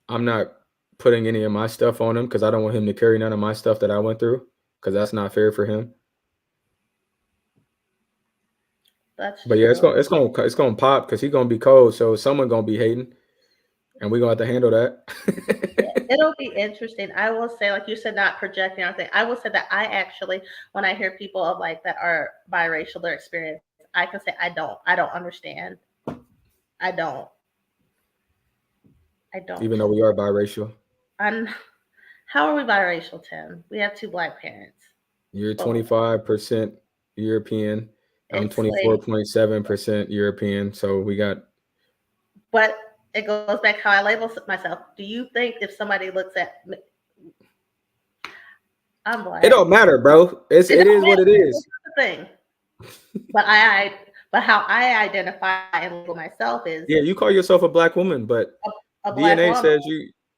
I'm not putting any of my stuff on him because I don't want him to carry none of my stuff that I went through because that's not fair for him. That's But yeah, true. it's gonna pop because he's gonna be cold, so someone gonna be hating, and we're gonna have to handle that. It'll be interesting. I will say, like you said, not projecting anything. I will say that I actually, when I hear people of like that are biracial, their experience, I can say I don't understand. I don't. I don't. Even though we are biracial, I'm. How are we biracial, Tim? We have two black parents. you're Boom. 25% European. I'm It's like, 24.7% European. So we got. but it goes back how I label myself. Do you think if somebody looks at me, I'm It black, don't matter, bro. it It don't is what matter. it is. That's the thing. But but how I identify and label myself is Yeah, you call yourself a black woman, but a black DNA woman. says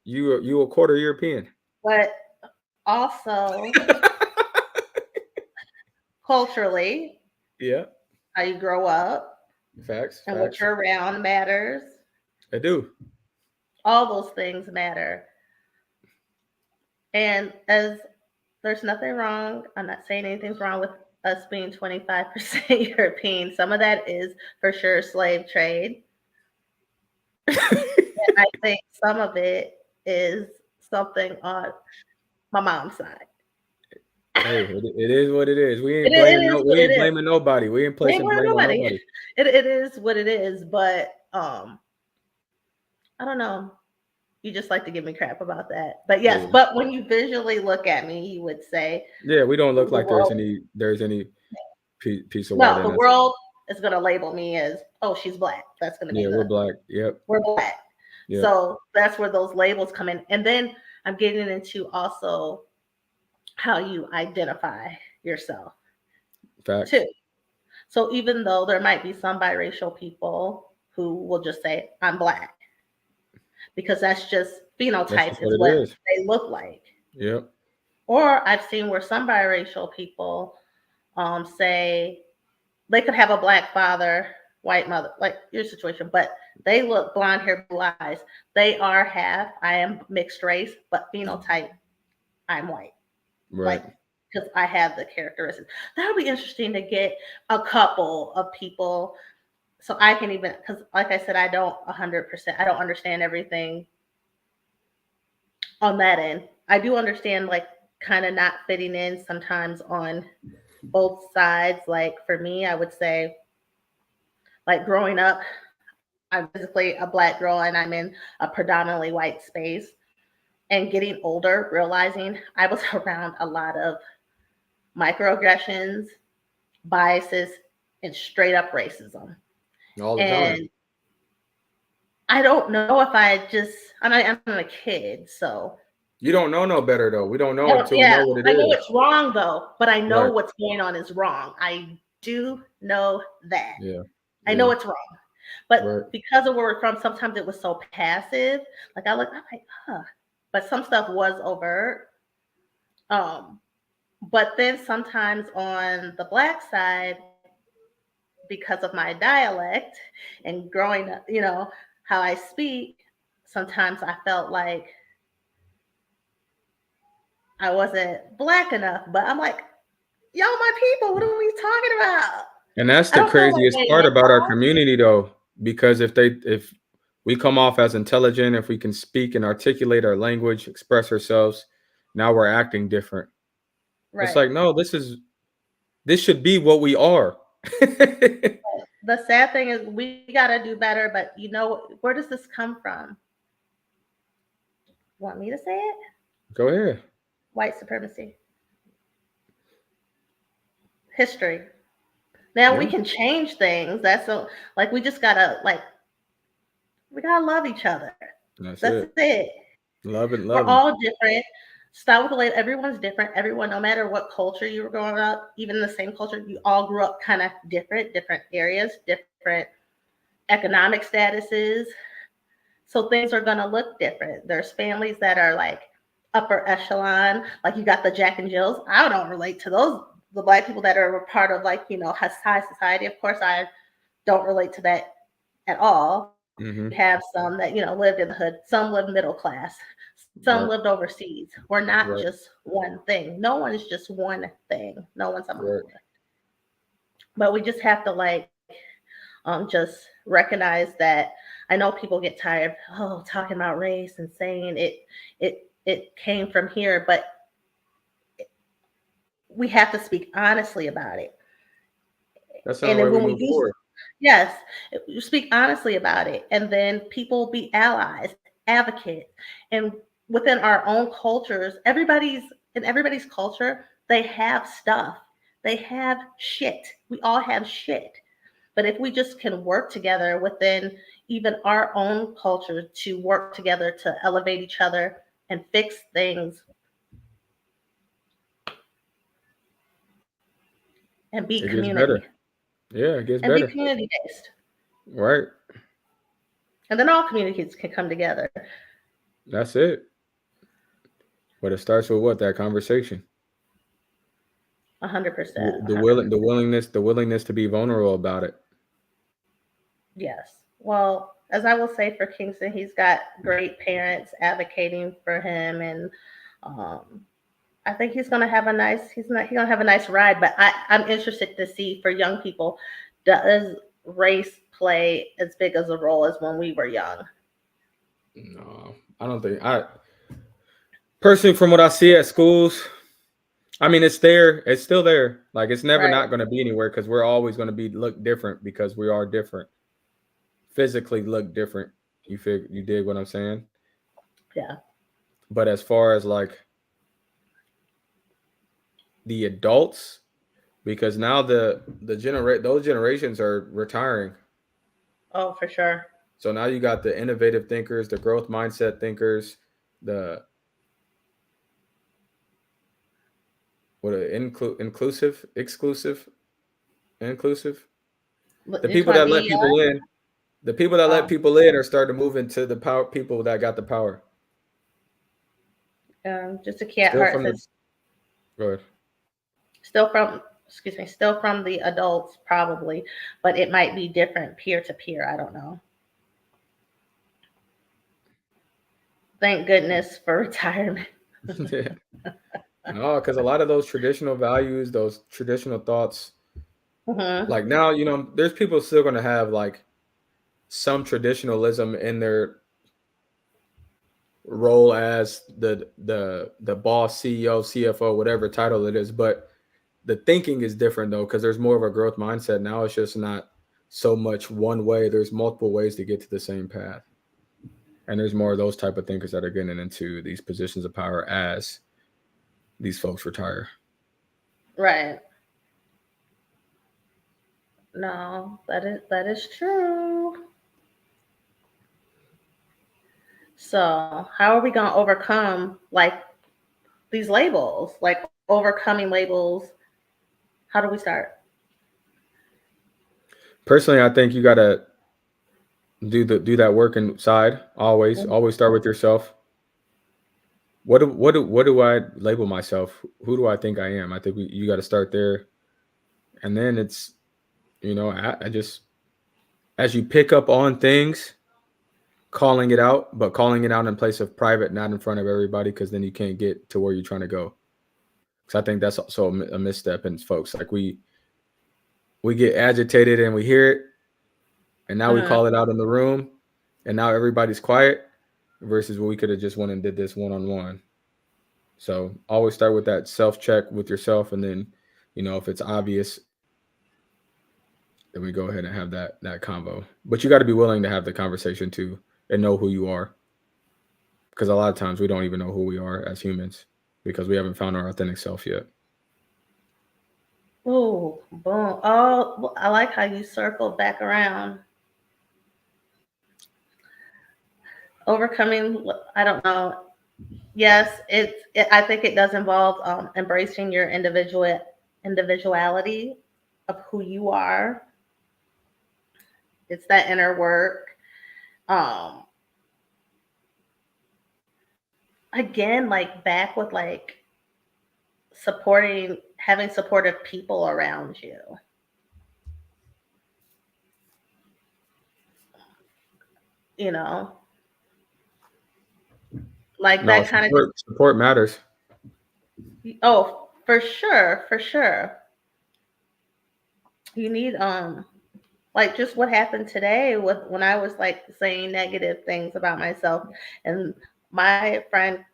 you a quarter European. But also culturally, Yeah, how you grow up facts, and what facts. you're around matters. I do. All those things matter. And as there's nothing wrong, I'm not saying anything's wrong with us being 25% European. Some of that is for sure slave trade. And I think some of it is something on my mom's side. Hey, it is what it is. It is what We it ain't is. blaming nobody. We ain't We ain't placing blaming blame on nobody. nobody. It is what it is. But I don't know. You just like to give me crap about that. But yes, Yeah, but when you visually look at me, you would say yeah. We don't look the like world, there's any piece of white no, in the us. world is going to label me as, oh, she's black. That's going to be Yeah, we're the, black. Yep, we're black. yep. So that's where those labels come in. And then I'm getting into also how you identify yourself Facts. too. So even though there might be some biracial people who will just say, I'm black, because that's just That's phenotypes, just is what it what is. they look like. Yep. Or I've seen where some biracial people say they could have a black father, white mother, like your situation, but they look blonde hair, blue eyes. They are half. I am mixed race, but phenotype, I'm white. Right. Like, because I have the characteristics. That would be interesting to get a couple of people so I can even, because like I said, I don't 100%, I don't understand everything on that end. I do understand like kind of not fitting in sometimes on both sides. Like for me, I would say like growing up, I'm physically a black girl and I'm in a predominantly white space. And getting older, realizing I was around a lot of microaggressions, biases, and straight up racism. All the time. And I don't know if I'm a kid, so You don't know no better though. We don't I know don't, until we yeah, know what it I know is. it's wrong though, but I know Right. what's going on is wrong. I do know that. Yeah. I know Yeah. it's wrong. But Right. because of where we're from, sometimes it was so passive. Like I'm like, huh. But some stuff was overt. Um, but then sometimes on the black side, because of my dialect and growing up, how I speak, sometimes I felt like I wasn't black enough. But I'm like, y'all, my people, what are we talking about? And that's I the don't feel like craziest they part miss about our out. community though, because if we come off as intelligent, if we can speak and articulate our language, express ourselves, now we're acting different. It's Right. like, no, this should be what we are. The sad thing is we got to do better, but where does this come from? Want me to say it? Go ahead. White supremacy, history. Now we Yeah, can change things. That's so like we just gotta like we gotta love each other. that's That's it. it. Love it, We're love them. all different. Start with the label. Everyone's different. Everyone, no matter what culture you were growing up, even the same culture, you all grew up kind of different areas, different economic statuses. So things are gonna look different. There's families that are like upper echelon, like you got the Jack and Jills. I don't relate to those the black people that are a part of like high society. Of course, I don't relate to that at all. You have Hmm. some that lived in the hood. Some live middle class. Some lived Right, overseas. We're not right, just one thing. No one is just one thing. No one's a right. monolith. But we just have to just recognize that. I know people get tired of talking about race and saying it came from here, but we have to speak honestly about it. That's the And only then way we when we move do, forward. yes, you speak honestly about it, and then people be allies, advocates, and within our own cultures, everybody's culture, they have stuff, they have shit. We all have shit. But if we just can work together within even our own culture to work together to elevate each other and fix things and be It gets better. community Yeah, it gets and be better. community based, Right. and then all communities can come together. That's it. But it starts with what? That conversation. 100%, The willingness to be vulnerable about it. yes. Well, as I will say for Kingston, he's got great parents advocating for him, and um, I think he's gonna have a nice ride. But I'm interested to see for young people, does race play as big as a role as when we were young? No, I don't think I personally from what I see at schools, I mean it's there, it's still there. Like it's never Right. not gonna be anywhere because we're always gonna be look different because we are different. Physically look different. You dig what I'm saying? Yeah. But as far as like the adults, because now those generations are retiring. Oh, for sure. So now you got the innovative thinkers, the growth mindset thinkers, the inclusive, exclusive, inclusive. The It's people gonna that let be people in, the people that let um, people in are starting to move into the power people that got the power. just a cat Still heart from the says go ahead. still from excuse me, still from the adults probably, but it might be different peer to peer. I don't know. Thank goodness for retirement. Yeah. No, because a lot of those traditional values, those traditional thoughts, Hmm. like now, there's people still gonna have like some traditionalism in their role as the boss, CEO, CFO, whatever title it is, but the thinking is different though because there's more of a growth mindset now. It's just not so much one way. There's multiple ways to get to the same path, and there's more of those type of thinkers that are getting into these positions of power as these folks retire. Right. No, that is true. So how are we gonna overcome like these labels? Like overcoming labels. How do we start? Personally, I think you gotta do that work inside. Always start with yourself. What do I label myself? Who do I think I am? I think you got to start there, and then it's I just as you pick up on things, calling it out, but calling it out in place of private, not in front of everybody, because then you can't get to where you're trying to go. Because I think that's also a misstep in folks. Like we get agitated and we hear it, and now we Mm. call it out in the room, and now everybody's quiet, versus what we could have just went and did this one on one. So always start with that self check with yourself, and then, if it's obvious, then we go ahead and have that convo. But you got to be willing to have the conversation too, and know who you are, because a lot of times we don't even know who we are as humans because we haven't found our authentic self yet. Ooh, boom. Oh, I like how you circled back around. Overcoming, I don't know. Yes, I think it does involve embracing your individuality of who you are. It's that inner work. Um, Again, like back with like having supportive people around you. You know, like No, that kind of just. support matters. Oh, for sure, for sure. You need like just what happened today with when I was like saying negative things about myself, and my friend,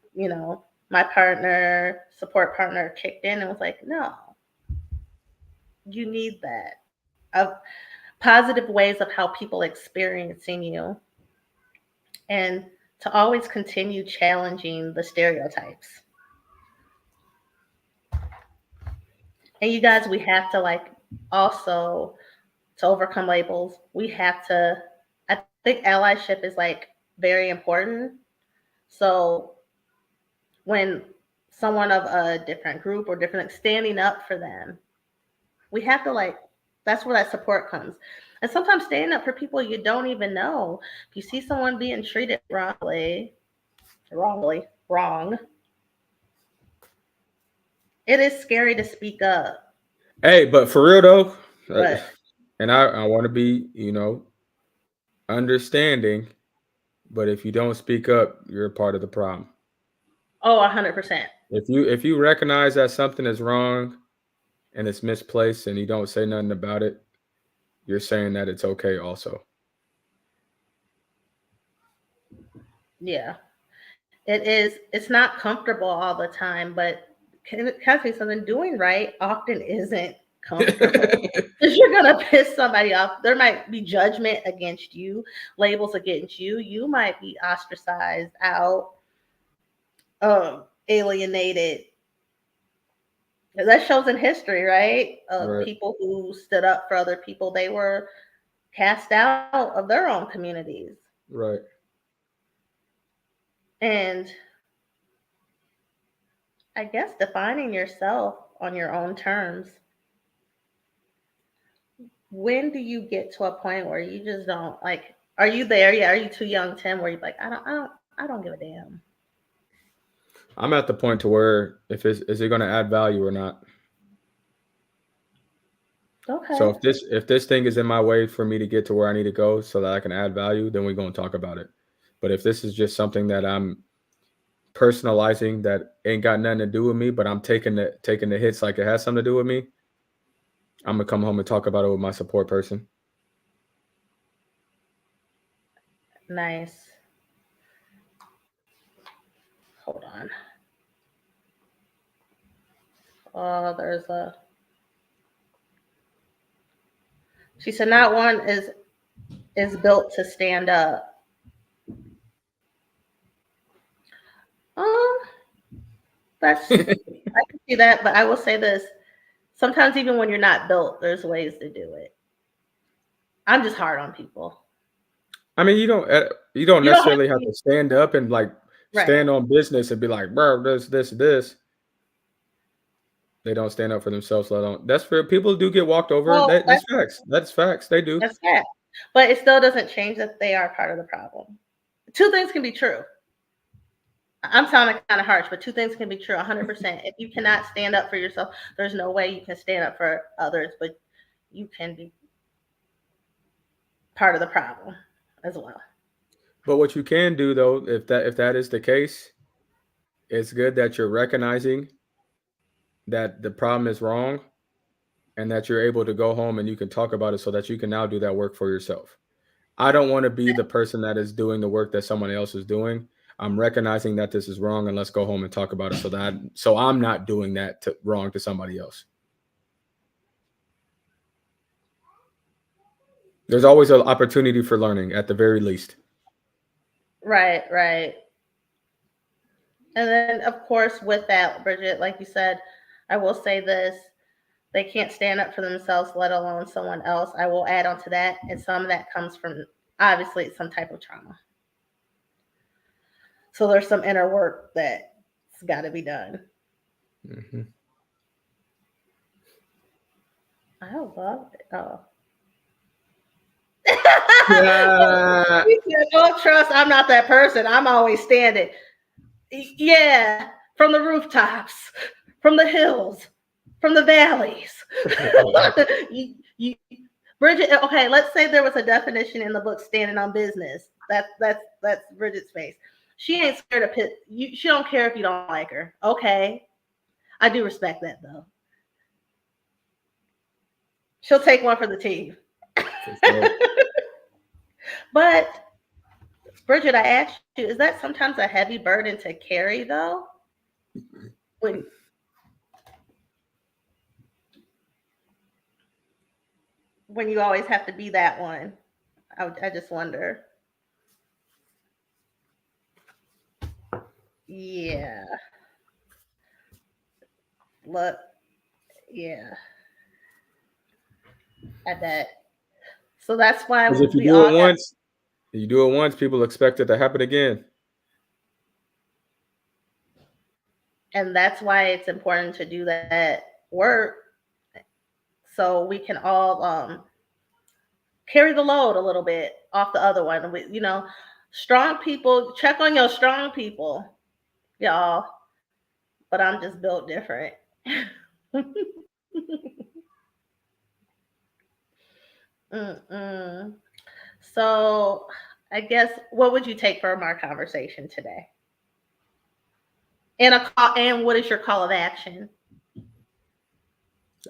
my support partner kicked in and was like, "No, you need that." Of positive ways of how people experiencing you, and to always continue challenging the stereotypes. And you guys, we have to like also to overcome labels. We have to. I think allyship is like very important. So when someone of a different group or different standing up for them, we have to like that's where that support comes. And sometimes standing up for people you don't even know. If you see someone being treated wrong, it is scary to speak up. Hey, but for real though, uh, But and I want to be, understanding. But if you don't speak up, you're a part of the problem. oh, 100%. If you recognize that something is wrong and it's misplaced, and you don't say nothing about it, you're saying that it's okay also. Yeah. It's not comfortable all the time, but can I say something? Doing right often isn't comfortable. Because you're gonna piss somebody off. There might be judgment against you, labels against you. You might be ostracized out, alienated. That shows in history, right? Of Right, people who stood up for other people, they were cast out of their own communities. right. And I guess defining yourself on your own terms. When do you get to a point where you just don't like? Are you there? Yeah. Are you too young, Tim? Where you're like, I don't give a damn. I'm at the point to where if it's is it going to add value or not. So Okay. if this thing is in my way for me to get to where I need to go so that I can add value, then we're going to talk about it. But if this is just something that I'm personalizing that ain't got nothing to do with me, but I'm taking the hits like it has something to do with me, I'm gonna come home and talk about it with my support person. Nice. Hold on. Oh, there's a. She said, not one is built to stand up. Um, that's I can see that, but I will say this: sometimes even when you're not built, there's ways to do it. I'm just hard on people. I mean, you don't You don't have necessarily to have be to stand up and like right. stand on business and be like, bro, this. They don't stand up for themselves. Let alone that's for people do get walked over. Well, That's facts. That's facts. They do. that's that. But it still doesn't change that they are part of the problem. Two things can be true. I'm sounding kind of harsh, but two things can be true 100%. If you cannot stand up for yourself, there's no way you can stand up for others, but you can be part of the problem as well. But what you can do though, if that is the case, it's good that you're recognizing that the problem is wrong, and that you're able to go home and you can talk about it so that you can now do that work for yourself. I don't want to be the person that is doing the work that someone else is doing. I'm recognizing that this is wrong, and let's go home and talk about it so I'm not doing that wrong to somebody else. There's always an opportunity for learning at the very least. Right, right. And then, of course, with that, Bridget, like you said, I will say this: they can't stand up for themselves, let alone someone else. I will add on to that, and some of that comes from obviously some type of trauma. So there's some inner work that's got to be done. Mm-hmm. I love it. Oh. Yeah. Don't trust. I'm not that person. I'm always standing. Yeah, from the rooftops, from the hills, from the valleys. you, Bridget. Okay, let's say there was a definition in the book, standing on business. That's Bridget's face. She ain't scared of pit. She don't care if you don't like her. Okay, I do respect that though. She'll take one for the team. For sure. But Bridget, I asked you, is that sometimes a heavy burden to carry though? When you always have to be that one. I just wonder. Yeah. Look, yeah, I bet. So that's why Because if we all got, you do it once, people expect it to happen again. and that's why it's important to do that work so we can all carry the load a little bit off the other one. Strong people, check on your strong people, y'all. But I'm just built different. Mm-mm. So I guess what would you take from our conversation today? And what is your call of action?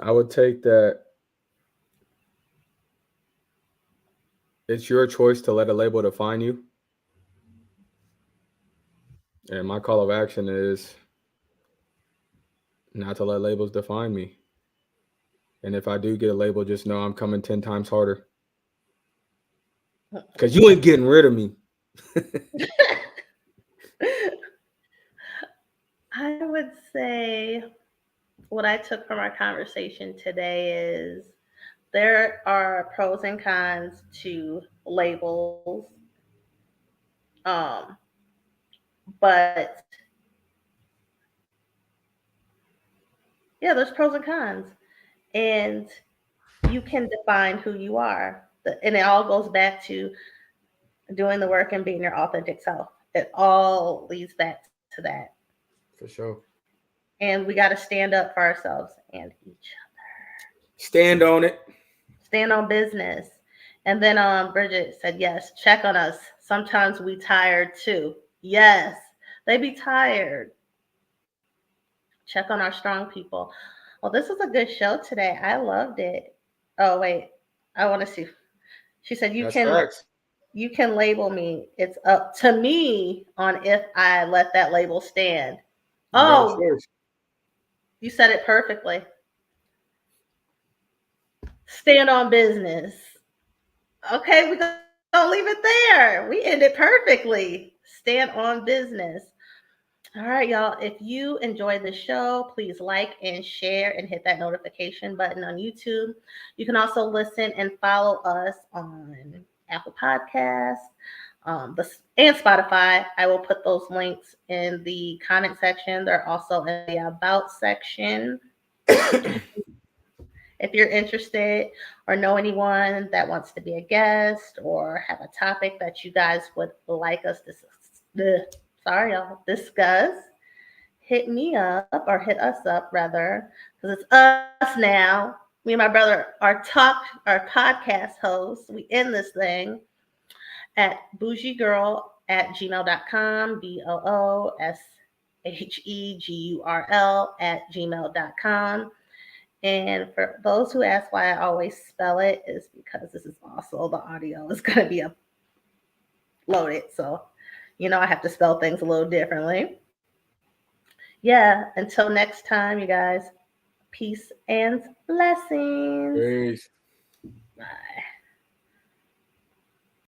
I would take that it's your choice to let a label define you. And my call of action is not to let labels define me. And if I do get a label, just know I'm coming 10 times harder. Because you ain't getting rid of me. I would say what I took from our conversation today is there are pros and cons to labels. Um, but yeah, there's pros and cons. And you can define who you are. And it all goes back to doing the work and being your authentic self. It all leads back to that. For sure. And we got to stand up for ourselves and each Stand on it. stand on business. And then Bridget said, yes, check on us. Sometimes we tired too. Yes, they be tired. Check on our strong people. Well, this was a good show today. I loved it. Oh, wait. I want to see. She said, That's facts. you can label me. It's up to me on if I let that label stand. You got a Oh, choice. you said it perfectly. Stand on business. Okay, we're going to leave it there. We ended perfectly. Stand on business. All right, y'all. If you enjoyed the show, please like and share and hit that notification button on YouTube. You can also listen and follow us on Apple Podcasts and Spotify. I will put those links in the comment section. They're also in the About section. If you're interested or know anyone that wants to be a guest or have a topic that you guys would like us to discuss, hit me up or hit us up rather, because it's us now. Me and my brother our podcast hosts. We end this thing at bougiegirl@gmail.com, BOOSHEGURL at gmail.com. And for those who ask why I always spell it, is because this is also the audio is going to be uploaded. So, I have to spell things a little differently. Yeah, until next time, you guys, peace and blessings. Peace. Bye.